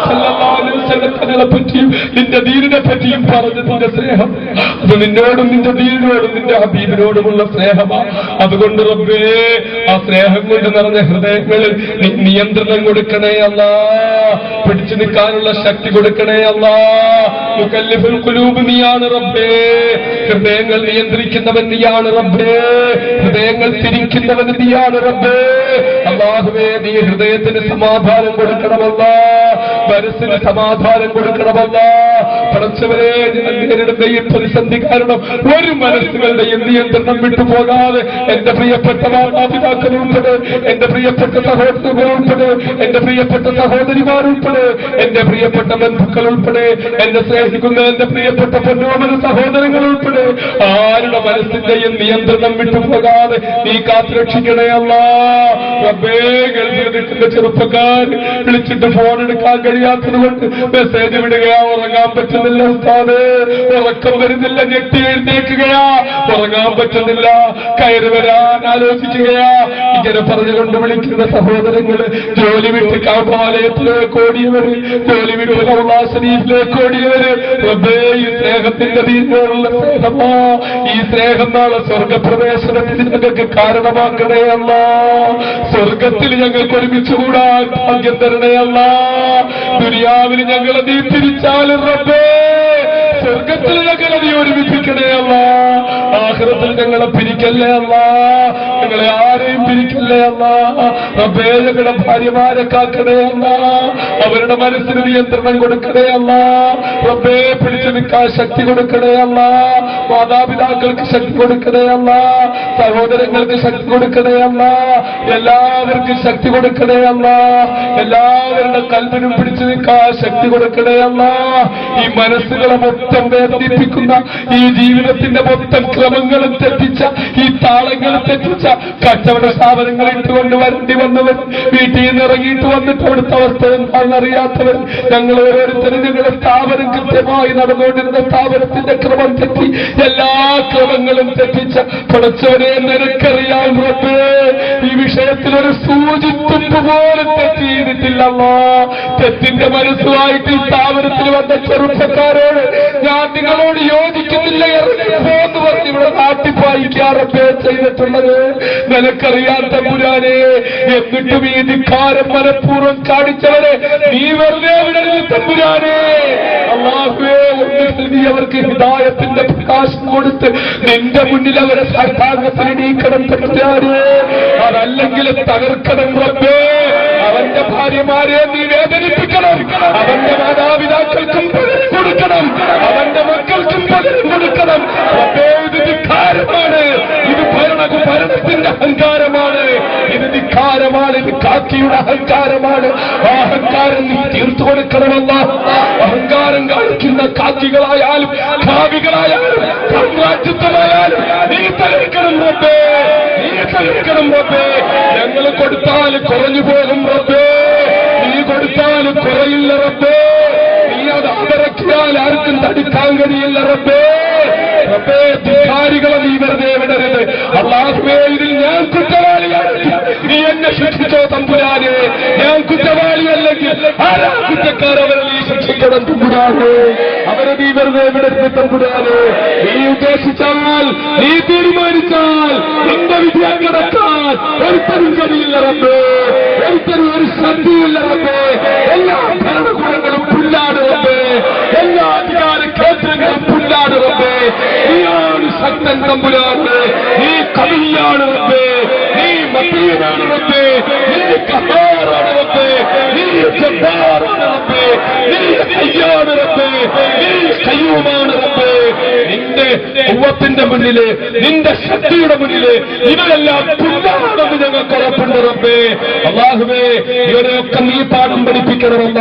സല്ലല്ലാഹു അലൈഹി വസല്ലം തങ്ങളെ പറ്റിയും നിന്റെ ദീനിനെ പറ്റിയും പറഞ്ഞതിന്റെ സ്നേഹം, അത് നിന്നോടും നിന്റെ ദീനിനോടും നിന്റെ ഹബീബിനോടുമുള്ള സ്നേഹമാ. അതുകൊണ്ട് റബ്ബേ, ആ സ്നേഹം കൊണ്ട് നിറഞ്ഞ ഹൃദയങ്ങളിൽ നിയന്ത്രണം കൊടുക്കണേ അല്ലാ, പിടിച്ചു നിൽക്കാനുള്ള ശക്തി കൊടുക്കണേ അല്ലാ. മുകല്ലിഫുൽ ഖുലൂബ് നീയാണ് റബ്ബേ, ഹൃദയങ്ങൾ നിയന്ത്രിക്കുന്നവൻ നീയാണ് റബ്ബേ, ഹൃദയങ്ങൾ തിരിക്കുന്നവൻ നീയാണ് റബ്ബേ. അല്ലാഹുവേ, നീ ഹൃദയത്തിന് സമാധാനം കൊടുക്കണമല്ല, മനസ്സിന് സമാധാനം കൊടുക്കണമല്ല. പടച്ചവരെ, നേരിടുന്ന ഈ പ്രതിസന്ധി കാരണം ഒരു മനസ്സുകളുടെയും നിയന്ത്രണം വിട്ടുപോകാതെ എന്റെ പ്രിയപ്പെട്ട മാതാപിതാക്കൾ ഉൾപ്പെടെ, എന്റെ പ്രിയപ്പെട്ട സഹോദരങ്ങൾ ഉൾപ്പെടെ, എന്റെ പ്രിയപ്പെട്ട സഹോദരിമാർ ഉൾപ്പെടെ, എന്റെ പ്രിയപ്പെട്ട ബന്ധുക്കൾ ഉൾപ്പെടെ, എന്നെ സ്നേഹിക്കുന്ന എന്റെ പ്രിയപ്പെട്ട പൊന്നോമന സഹോദരങ്ങൾ ഉൾപ്പെടെ ആരുടെ മനസ്സിന്റെയും നിയന്ത്രണം വിട്ടുപോകാതെ നീ കാത്തുരക്ഷിക്കണേ അല്ലാ. റബ്ബേ, ഗൾഫിൽ നിൽക്കുന്ന ചെറുപ്പക്കാർ വിളിച്ചിട്ട് ഫോൺ എടുക്കാൻ കഴിയാത്തത് കൊണ്ട് മെസ്സേജ് വിടുകയാ, ഉറങ്ങാൻ പറ്റുന്നില്ല ഉസ്താദേ, ഉറക്കം വരുന്നില്ല, ഞെട്ടി എഴുന്നേക്കുകയാ, ഉറങ്ങാൻ പറ്റുന്നില്ല, കയറി വരാൻ ആലോചിക്കുകയാ. ഇങ്ങനെ പറഞ്ഞുകൊണ്ട് വിളിക്കുന്ന സഹോദരങ്ങള് ജോലി വിട്ട് കാബാലയത്തിലേക്ക് ഓടിയവര്, ജോലി വിട്ട് റൗള ശരീഫിലേക്ക് ഓടിയവര്, റബ്ബേ, ഈ സ്നേഹത്തിന്റെ ദീനിനോടുള്ള സ്നേഹമാ, ഈ സ്നേഹം നാളെ സ്വർഗപ്രവേശനത്തിന് ഞങ്ങൾക്ക് കാരണമാക്കണേ അല്ല, സ്വർഗത്തിൽ ഞങ്ങൾക്ക് ഒരുമിച്ച് കൂടാൻ ഭാഗ്യം തരണേ അല്ല. ദുനിയാവിൽ ഞങ്ങളെ നീ തിരിച്ചാലും റബ്ബേ, സ്വർഗത്തിൽ ഞങ്ങളെ നീ ഒരുമിപ്പിക്കണേ അല്ല, ആഖിറത്തിൽ ഞങ്ങളെ പിരിക്കല്ലേ അല്ല, ഞങ്ങളെ ആരെയും പിരിക്കല്ലേ അല്ല. റബ്ബേ, ഞങ്ങളുടെ ഭാര്യമാരെ കാക്കണേ അല്ല, അവരുടെ മനസ്സിന് നിയന്ത്രണം കൊടുക്കണേ അല്ല. റബ്ബേ, പിടിച്ചു നിൽക്കാൻ ശക്തി കൊടുക്കണേ അല്ല, മാതാപിതാക്കൾക്ക് ശക്തി കൊടുക്കണേ അല്ല, സഹോദരങ്ങൾക്ക് ശക്തി കൊടുക്കണേ അല്ല, എല്ലാവർക്കും ശക്തി കൊടുക്കണേ അല്ല, എല്ലാവരുടെ കൽബിനും പിടിച്ചു നിൽക്കാൻ ശക്തി കൊടുക്കണേ അല്ല. ഈ മനസ്സുകളെ മൊത്തം വേദനിപ്പിക്കുന്ന, ഈ ജീവിതത്തിന്റെ മൊത്തം ക്രമങ്ങളും തെറ്റിച്ച, ഈ താളങ്ങളും തെറ്റിച്ച, കച്ചവട സ്ഥാപനങ്ങൾ ഇട്ടുകൊണ്ട് വരേണ്ടി വന്നവർ, വീട്ടിൽ നിന്ന് ഇറങ്ങിയിട്ട് വന്നിട്ട് അവിടുത്തെ അവസ്ഥ എന്താണെന്ന് അറിയാത്തവർ, ഞങ്ങൾ ഓരോരുത്തരും ഞങ്ങളുടെ സ്ഥാപനം കൃത്യമായി നടന്നുകൊണ്ടിരുന്ന സ്ഥാപനത്തിന്റെ ക്രമം തെറ്റി, എല്ലാ ക്രമങ്ങളും തെറ്റിച്ച പടച്ചവനെ നിനക്കറിയാം റബ്ബേ, ഈ വിഷയത്തിൽ ഒരു സൂചിത്തുമ്പ് പോലും തെറ്റ് ചെയ്തിട്ടില്ലല്ലോ. തെറ്റിന്റെ മനസ്സുമായിട്ട് ഈ സ്ഥാപനത്തിൽ വന്ന ചെറുപ്പക്കാരോട് ഞാൻ നിങ്ങളോട് യോജിക്കുന്നില്ല, ഇറങ്ങിപ്പോന്ന് പറഞ്ഞ് ഇവിടെ നാട്ടിപ്പായിക്കാറപ്പേ ചെയ്തിട്ടുള്ളത് നിനക്കറിയാൻ തമ്പുരാനെ. എന്നിട്ടും ഈ ധിക്കാരം മനഃപൂർവ്വം കാണിച്ചവരെ നീ വെറുതെ വിടരുത് തമ്പുരാനെ. അല്ലാഹുവേ, ഒന്നിൽ നീ അവർക്ക് ഹിദായത്തിന്റെ പ്രകാശം കൊടുത്ത് നിന്റെ മുന്നിൽ അവരെ സാഷ്ടാംഗത്തിൽ നീക്കണം തമ്പുരാനെ, അതല്ലെങ്കിൽ തകർക്കണം റബ്ബേ. അവന്റെ ഭാര്യമാരെ നീ വേദനിപ്പിക്കണം, അവന്റെ മാതാപിതാക്കൾക്കും പകരം കൊടുക്കണം, അവന്റെ മക്കൾക്കും പകരം കൊടുക്കണം റബ്ബേ. ഇത് ധിക്കാരമാണ്, ഇത് ഭരണത്തിന്റെ അഹങ്കാരമാണ്, ഇത് ധിക്കാരമാണ്, ഇത് കാക്കിയുടെ അഹങ്കാരമാണ്. ആ അഹങ്കാരം നീ തീർത്തു കൊടുക്കണമല്ല. അഹങ്കാരം കാണിക്കുന്ന കാക്കികളായാലും കാവികളായാലും സാമ്രാജ്യത്വമായാലും നീ തകർക്കണം റബ്ബേ, നീ തകർക്കണം റബ്ബേ. ഞങ്ങൾ കൊടുത്താൽ കുറഞ്ഞു പോകും റബ്ബേ, നീ കൊടുത്താൽ കുറയില്ല റബ്ബേ, നീ അത് അടക്കിയാൽ ആർക്കും തടുക്കാൻ കഴിയില്ല റബ്ബേ. റബ്ബേ, ധിക്കാരികളെ നീ വെറുതെ വിടരുത് അല്ലാഹുവേ. ഇതിൽ ഞാൻ കുറ്റവാളിയാണ്, നീ എന്നെ ശിക്ഷിച്ചോ തമ്പുരാനെ. ഞാൻ കുറ്റവാളിയല്ലെങ്കിൽ ആരാ കുറ്റക്കാർ? അവരെ നീ ശിക്ഷിക്കണം തമ്പുരാനെ, അവരെ നീ വെറുതെ വിടരുത് തമ്പുരാനെ. നീ ഉദ്ദേശിച്ചാൽ, നീ തീരുമാനിച്ചാൽ നിന്റെ വിജയം കിടക്കാൻ ഒരുത്തരും കഴിയില്ല റബ്ബേ, ഒരുത്തരും ഒരു ശ്രദ്ധയില്ല റബ്ബേ. എല്ലാ ഭരണകൂടങ്ങളും പുല്ലാണ് റബ്ബേ, എല്ലാ അധികാര കേന്ദ്രങ്ങളും പുല്ലാണ് റബ്ബേ. നീയാണ് ശക്തൻ തമ്പുരാനെ, നീ കവിയാണ് റബ്ബേ, നീ മതീനാണ് റബ്ബേ, നീ ഖഹാറാണ് റബ്ബേ, നീ ജബ്ബാറാണ് റബ്ബേ, നീ ഹയ്യാണ് റബ്ബേ, നീ ഖയ്യൂമാണ് റബ്ബേ, നിന്റെ ഖുവ്വത്തിന്റെ മുന്നില്, നിന്റെ ശക്തിയുടെ മുന്നില് ഇവരെല്ലാം പുല്ലാണെന്ന് ഞങ്ങൾക്ക് ഉറപ്പുണ്ട് റബ്ബേ. അല്ലാഹുവേ, ഇവരെയൊക്കെ നീ പാഠം പഠിപ്പിക്കണമല്ല,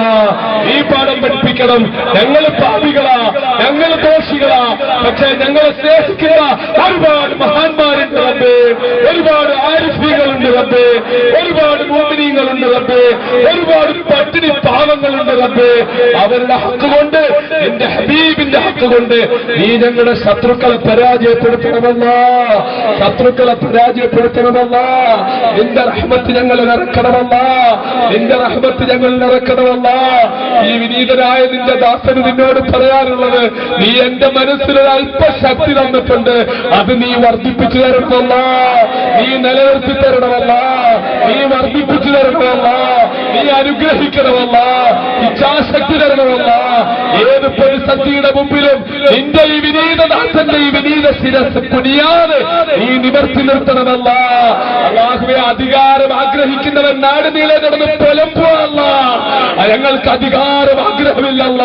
നീ പാഠം പഠിപ്പിക്കണം. ഞങ്ങൾ പാപികളാ, ഞങ്ങൾ ദോഷികളാ, പക്ഷേ ഞങ്ങളെ സ്നേഹിക്കുന്ന ഒരുപാട് മഹാന്മാരുണ്ട് റബ്ബേ, ഒരുപാട് ആരിഫീകളുണ്ട് റബ്ബേ, ഒരുപാട് മുഅ്മിനീങ്ങളുണ്ട് റബ്ബേ, ഒരുപാട് പട്ടിണി പാവങ്ങളുണ്ട് റബ്ബേ. അവരുടെ ഹക്ക് കൊണ്ട്, നിന്റെ ഹബീബിന്റെ ഹക്ക് കൊണ്ട് നീ ഞങ്ങളുടെ ശത്രുക്കളെ പരാജയപ്പെടുത്തണമല്ല, ശത്രുക്കളെ പരാജയപ്പെടുത്തണമല്ല. നിന്റെ റഹ്മത്ത് ഞങ്ങൾ നിറക്കണമല്ല, നിന്റെ റഹ്മത്ത് ഞങ്ങൾ നിറക്കണമല്ല. ഈ വിനീതനായ നിന്റെ ദാസന് നിന്നോട് പറയാനുള്ളത്, നീ എന്റെ മനസ്സിലൊരു അല്പശക്തി തന്നിട്ടുണ്ട്, അത് നീ വർദ്ധിപ്പിച്ചു തരണമല്ല, നീ നിലനിർത്തി തരണമല്ല, നീ വർദ്ധിപ്പിച്ചു തരണമല്ല, നീ അനുഗ്രഹിക്കണമല്ല, ഇച്ഛാശക്തി തരണമല്ല. ഏത് പ്രതിസന്ധിയുടെ മുമ്പിലും നിന്റെ ഈ വിനീതദാസന്റെ ഈ വിനീത ശിരസ് കുനിയാതെ നീ നിവർത്തി നിർത്തണമല്ല. അല്ലാഹുവേ, അധികാരം ആഗ്രഹിക്കുന്നവൻ നാട് നീളെ നടന്ന് പുലമ്പുവല്ല. ഞങ്ങൾക്ക് അധികാരം ആഗ്രഹമില്ലല്ല,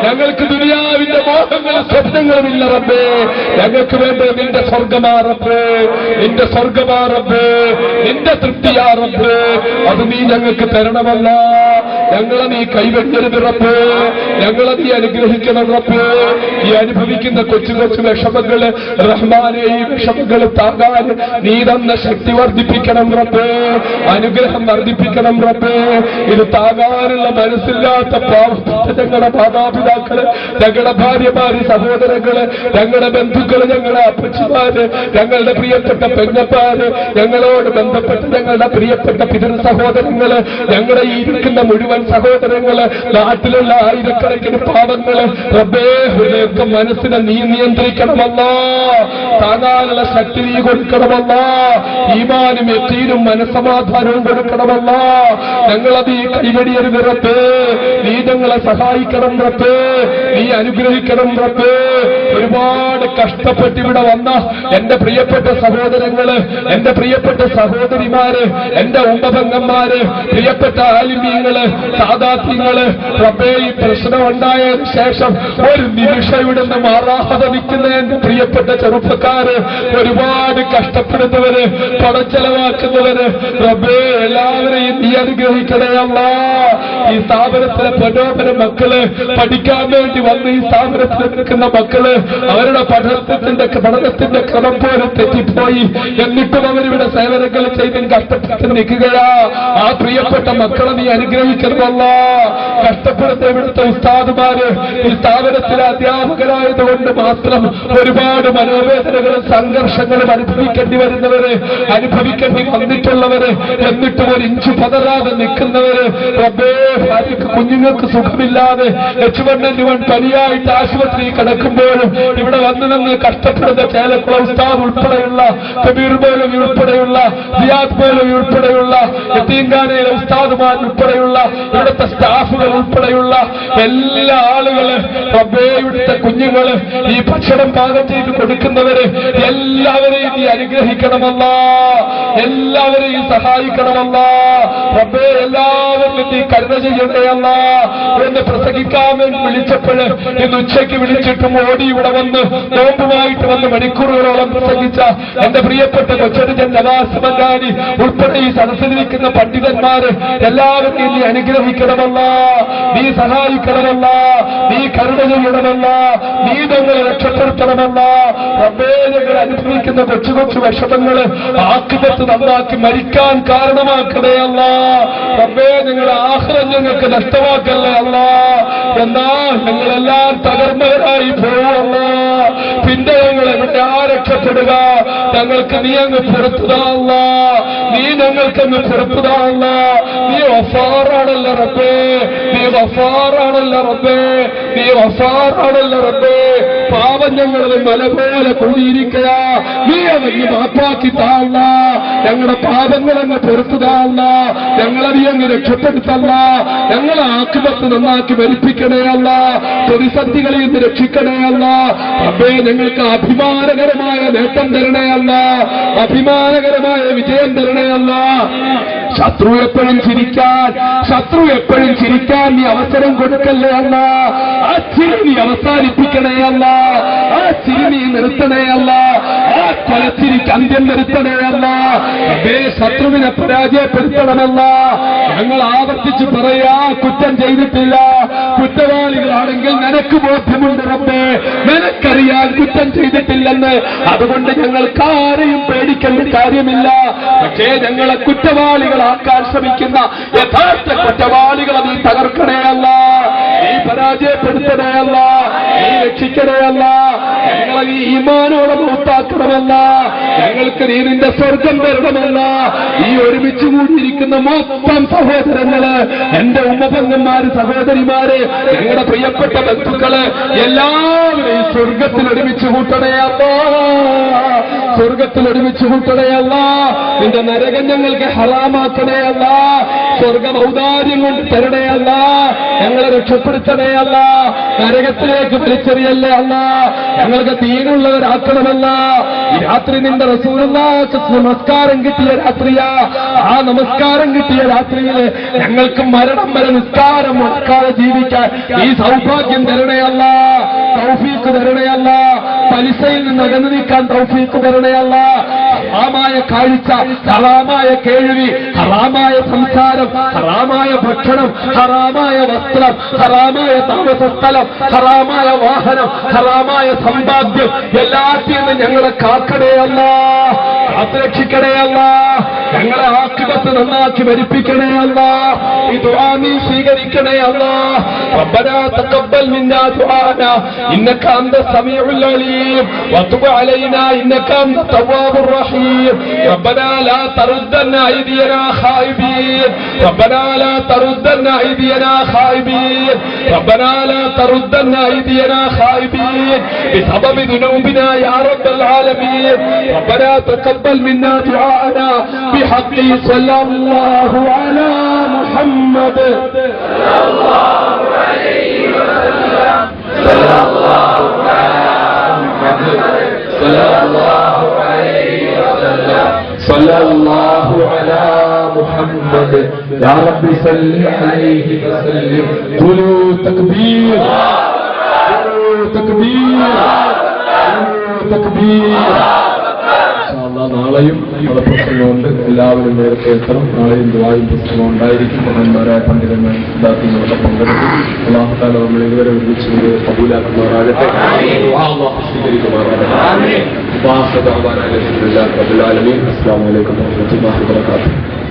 ഞങ്ങൾക്ക് ദുനിയാവിന്റെ മോഹങ്ങളും സ്വപ്നങ്ങളുമില്ല റബ്ബേ. ഞങ്ങൾക്ക് വേണ്ടത് നിന്റെ സ്വർഗമാ റബ്ബേ, നിന്റെ സ്വർഗമാ റബ്ബേ, നിന്റെ തൃപ്തിയാ റബ്ബേ. അത് നീ ഞങ്ങൾക്ക് തരണമല്ല. ഞങ്ങളെ നീ കൈവെട്ടരുത് റബ്ബേ, ഞങ്ങളെ നീ അനുഗ്രഹിക്കണം റബ്ബേ. ഈ അനുഭവിക്കുന്ന കൊച്ചു കൊച്ചു വിഷമങ്ങള് റഹ്മാനെ, ഈ വിഷമങ്ങൾ താങ്ങാൻ നീ തന്ന ശക്തി വർദ്ധിപ്പിക്കണം റബ്ബേ, അനുഗ്രഹം വർദ്ധിപ്പിക്കണം റബ്ബേ. ഇത് താങ്ങാനുള്ള മനസ്സില്ലാത്ത പാവപ്പെട്ട ഞങ്ങളുടെ മാതാപിതാക്കള്, ഞങ്ങളുടെ ഭാര്യമാര്, സഹോദരങ്ങള്, ഞങ്ങളുടെ ബന്ധുക്കള്, ഞങ്ങളുടെ അപ്പച്ചിമാര്, ഞങ്ങളുടെ പ്രിയപ്പെട്ട പെങ്ങന്മാര്, ഞങ്ങളോട് ബന്ധപ്പെട്ട ഞങ്ങളുടെ പ്രിയപ്പെട്ട പിതൃ സഹോദരങ്ങള്, ഞങ്ങളുടെ ഈ ഇരിക്കുന്ന മുഴുവൻ സഹോദരങ്ങള്, നാട്ടിലുള്ള ആയിരക്കണക്കിന് പാവങ്ങള് റബ്ബേ, ഹൃദയൊക്കെ മനസ്സിനെ നീ നിയന്ത്രിക്കണമല്ല, താങ്ങാനുള്ള ശക്തി നീ കൊടുക്കണമല്ല, ഈമാനും യഖീനും മനസ്സമാധാനവും കൊടുക്കണമല്ല. ഞങ്ങളത് ഈ കൈവടിയരുത് റബ്ബേ, നീ ഞങ്ങളെ സഹായിക്കണം റബ്ബേ, നീ അനുഗ്രഹിക്കണം റബ്ബേ. ഒരുപാട് കഷ്ടപ്പെട്ട് ഇവിടെ വന്ന എന്റെ പ്രിയപ്പെട്ട സഹോദരങ്ങള്, എന്റെ പ്രിയപ്പെട്ട സഹോദരിമാര്, എന്റെ ഉമ്മപെങ്ങന്മാര്, പ്രിയപ്പെട്ട ആലിമീങ്ങള്, സാദാത്യങ്ങള് റബ്ബേ, ഈ പ്രശ്നം ഉണ്ടായതിനു ശേഷം ഒരു നിമിഷം ഇവിടുന്ന് മാറാതെ നിൽക്കുന്ന എന്റെ പ്രിയപ്പെട്ട ചെറുപ്പക്കാര്, ഒരുപാട് കഷ്ടപ്പെടുന്നവര്, പണച്ചെലവാക്കുന്നവര് റബ്ബേ, എല്ലാവരെയും നീ അനുഗ്രഹിക്കണേ അല്ലാ. ഈ സ്ഥാപനത്തിലെ പ്രലോഭന മക്കള്, പഠിക്കാൻ വേണ്ടി വന്ന് ഈ സ്ഥാപനത്തിൽ നിൽക്കുന്ന മക്കള്, അവരുടെ പഠനത്തിന്റെ ക്രമം പോലെ തെറ്റിപ്പോയി, എന്നിട്ടും അവരിവിടെ സേവനങ്ങൾ ചെയ്ത് കഷ്ടപ്പെട്ട് നിൽക്കുകയാ. ആ പ്രിയപ്പെട്ട മക്കളെ നീ അനുഗ്രഹിക്കണമല്ല. കഷ്ടപ്പെടുന്ന ഇവിടുത്തെ ഉസ്താദുമാര്, ഈ സ്ഥാപനത്തിലെ അധ്യാപകരായതുകൊണ്ട് മാത്രം ഒരുപാട് മനോവേദനകളും സംഘർഷങ്ങളും അനുഭവിക്കേണ്ടി വരുന്നവര്, അനുഭവിക്കേണ്ടി വന്നിട്ടുള്ളവര്, എന്നിട്ടും ഒരു ഇഞ്ചു പതറാതെ നിൽക്കുന്നവര് റബ്ബേ, ഭാര്യക്ക് കുഞ്ഞുങ്ങൾക്ക് സുഖമില്ലാതെ H1N1 പനിയായിട്ട് ആശുപത്രി കിടക്കുമ്പോഴും ഇവിടെ വന്നു നിന്ന് കഷ്ടപ്പെടുന്ന ചേലക്കുള ഉസ്താദ് ഉൾപ്പെടെയുള്ള, കബീർ മൗലവി ഉൾപ്പെടെയുള്ള, സിയാദ് മൗലവി ഉൾപ്പെടെയുള്ള, യതീംഖാനയിലെ ഉസ്താദുമാർ ഉൾപ്പെടെയുള്ള, ഇവിടുത്തെ സ്റ്റാഫുകൾ ഉൾപ്പെടെയുള്ള എല്ലാ ആളുകള് റബ്ബേ, ഇവിടുത്തെ കുഞ്ഞുങ്ങള്, ഈ ഭക്ഷണം പാകം ചെയ്ത് കൊടുക്കുന്നവര് എല്ലാവരെയും നീ അനുഗ്രഹിക്കണമല്ല, എല്ലാവരെയും സഹായിക്കണമല്ല റബ്ബേ. എല്ലാവരിലും നീ കരുണ ചെയ്യണയല്ല. എന്ന് പ്രസംഗിക്കാൻ വേണ്ടി വിളിച്ചപ്പോഴ് ഇന്ന് ഉച്ചയ്ക്ക് വിളിച്ചിട്ടും ഓടി ഇവിടെ വന്ന് നോമ്പുമായിട്ട് വന്ന് മണിക്കൂറുകളോളം പ്രസംഗിച്ച എന്റെ പ്രിയപ്പെട്ട കൊച്ചനുജൻ നവാസ് മന്ദാനി ഉൾപ്പെടെ ഈ സദസ്സിലിരിക്കുന്ന പണ്ഡിതന്മാര് എല്ലാവരെയും നീ അനുഗ്രഹിക്കണമല്ല, നീ സഹായിക്കണമല്ല, നീ കരുണ ചെയ്യണമല്ല, നീ ഞങ്ങളെ രക്ഷപ്പെടുത്തണമല്ല റബ്ബേ. ഞങ്ങൾ അനുഭവിക്കുന്ന കൊച്ചു കൊച്ചു വിഷമങ്ങള് ആക്കിപത്ത് നന്നാക്കി മരിക്കാൻ കാരണമാക്കണേ അല്ല റബ്ബേ. ഞങ്ങളുടെ ആഖിറത്ത് ഞങ്ങൾക്ക് നഷ്ടമാക്കല്ലേ അല്ല. എന്നാ ഞങ്ങളെല്ലാം തകർന്നവരായി പോവല്ല. പിന്നെ ഞങ്ങൾ എവിടെയാ രക്ഷപ്പെടുക? ഞങ്ങൾക്ക് നീ അങ്ങ് പുറത്തുതാല്ല, നീ ഞങ്ങൾക്കങ്ങ് പുറത്തുതാല്ല. നീ വഫാറാണല്ലോ റബ്ബേ, നീ വഫാറാണല്ലോ റബ്ബേ, നീ വഫാറാണല്ലോ റബ്ബേ. പാപം ഞങ്ങളത് മല പോലെ കൂടിയിരിക്കുക, നീ അവന് മാപ്പാക്കി താഴ്ന്ന, ഞങ്ങളുടെ പാപങ്ങളങ്ങ് പുറത്തുതാല്ല, ഞങ്ങളെ അങ്ങ് രക്ഷപ്പെടുത്തല്ല, ഞങ്ങളെ ആക്കിപത്ത് നന്നാക്കി മരിപ്പിക്കണേയല്ല, പ്രതിസന്ധികളിൽ നിന്ന് രക്ഷിക്കണേയല്ല റബ്ബേ. ഞങ്ങൾക്ക് അഭിമാനകരമായ നേട്ടം തരണേയല്ല, അഭിമാനകരമായ വിജയം തരണേയല്ല. ശത്രു എപ്പോഴും ചിരിക്കാൻ നീ അവസരം കൊടുക്കല്ലേ അല്ല. ആ ചിരി നീ അവസാനിപ്പിക്കണേ അല്ല. ആ ചിരി നീ നിർത്തണേ അല്ല. ആ കൊലച്ചിരിക്ക് അന്ത്യം നിർത്തണേ അല്ല. അതേ ശത്രുവിനെ പരാജയപ്പെടുത്തണമല്ല. ഞങ്ങൾ ആവർത്തിച്ച് പറയാ, കുറ്റം ചെയ്തിട്ടില്ല, കുറ്റവാളികളാണെങ്കിൽ നിനക്ക് ബോധ്യമുണ്ട് റബ്ബേ, നിനക്കറിയാൻ കുറ്റം ചെയ്തിട്ടില്ലെന്ന്. അതുകൊണ്ട് ഞങ്ങൾക്കാരെയും പേടിക്കേണ്ട കാര്യമില്ല. പക്ഷേ ഞങ്ങളെ കുറ്റവാളികളാക്കാൻ ശ്രമിക്കുന്ന യഥാർത്ഥ കുറ്റവാളികളെ നീ തകർക്കണേ അല്ല, നീ പരാജയപ്പെടുത്തണേ അല്ല, നീ രക്ഷിക്കണേ അല്ല. ഞങ്ങളെ നീ ഈമാനോടെ മൗത്താക്കണമല്ല. ഞങ്ങൾക്ക് നീ നിന്റെ സ്വർഗം തരണമല്ല. ഈ ഒരുമിച്ച് കൂടിയിരിക്കുന്ന മൊത്തം സഹോദരങ്ങള്, എന്റെ ഉമ്മപെങ്ങന്മാര്, സഹോദരിമാര്, ഞങ്ങളുടെ പ്രിയപ്പെട്ട ബന്ധുക്കള് എല്ലാവരെയും സ്വർഗത്തിൽ ഒരുമിച്ച് കൂട്ടണയല്ല, സ്വർഗത്തിൽ ഒരുമിച്ച് കൂട്ടണയല്ല. നിന്റെ നരകം ഞങ്ങൾക്ക് ഹറാമാക്കണയല്ല, സ്വർഗം ഔദാര്യം കൊണ്ട് തരണയല്ല, ഞങ്ങളെ രക്ഷപ്പെടുത്തണയല്ല, നരകത്തിലേക്ക് വലിച്ചെറിയല്ലേ അല്ല, ഞങ്ങൾക്ക് തീരുള്ളവരാക്കണമല്ല. ഈ രാത്രി നിന്റെ റസൂലുള്ളാഹിക്ക് നമസ്കാരം കിട്ടിയ രാത്രിയാ. ആ നമസ്കാരം കിട്ടിയ രാത്രിയിൽ ഞങ്ങൾക്ക് മരണം വരെ നിസ്കാരം മുടക്കാതെ ജീവിക്കാൻ ഈ സൗഭാഗ്യം തരണയല്ല, തൗഫീഖ് തരണയല്ല. പലിശയിൽ നിന്ന് അകന്നു നീക്കാൻ തൗഫീഖ് തരണയല്ല. ഹറാമായ കാഴ്ച, ഹറാമായ കേൾവി, ഹറാമായ സംസാരം, ഹറാമായ ഭക്ഷണം, ഹറാമായ വസ്ത്രം, ഹറാമായ താമസ സ്ഥലം, ഹറാമായ വാഹനം, ഹറാമായ സമ്പാദ്യം, എല്ലാത്തിൽ നിന്ന് ഞങ്ങളെ കാക്കണേയല്ല, കാത്തുരക്ഷിക്കണേയല്ല. ഞങ്ങളെ ആക്കിബത്ത് നന്നാക്കി ഭരിപ്പിക്കണേയല്ല. ഈ ദുആ നീ സ്വീകരിക്കണേയല്ല. റബ്ബനാ തഖബ്ബൽ മിന്നാ ദുആനാ ഇന്നക അൻത സമീഉൽ അലീം വതുബ് അലൈനാ ഇന്നക അൻത തവ്വാബുർ റഹീം. റബ്ബനാ ലാ തറുദ്ദന്ന അയ്ദിയനാ ഖായിബീൻ. റബ്ബനാ ലാ തറുദ്ദന്ന അയ്ദിയനാ ഖായിബീൻ. റബ്ബനാ ലാ തറുദ്ദന്ന അയ്ദിയനാ ഖായിബീൻ ബിസബബി ദുനൂബിനാ യാ റബ്ബൽ ആലമീൻ. റബ്ബനാ തഖബ്ബൽ മിന്നാ ദുആനാ ബിഹഖി സ്വല്ലല്ലാഹു അലാ മുഹമ്മദ് സ്വല്ലല്ലാഹു അലൈഹി വസല്ലം. സ്വല്ലല്ലാഹു അലൈഹി വസല്ലം. സ്വല്ലല്ലാഹു അലാ മുഹമ്മദ് യാ റബ്ബി സല്ലി അലൈഹി വസല്ലം. ഖുലൂ തക്ബീർ, തക്ബീർ, തക്ബീർ. നാളെയും നമ്മുടെ പ്രസംഗമുണ്ട്. എല്ലാവരും നേരത്തെ എത്തണം. നാളെയും ദുആയും പ്രസംഗം ഉണ്ടായിരിക്കും. മഹാന്മാരായ പണ്ഡിതന്മാർ വിദ്യാർത്ഥികളൊക്കെ പങ്കെടുക്കും. അല്ലാഹു തആല നമ്മൾ ഇതുവരെ ഒരുമിച്ച് കബൂലാക്കുമാറാകട്ടെ, സ്വീകരിക്കുമാറാകട്ടെ. അസ്സലാമു അലൈക്കും വറഹ്മത്തുള്ളാഹി വബറകാതുഹു.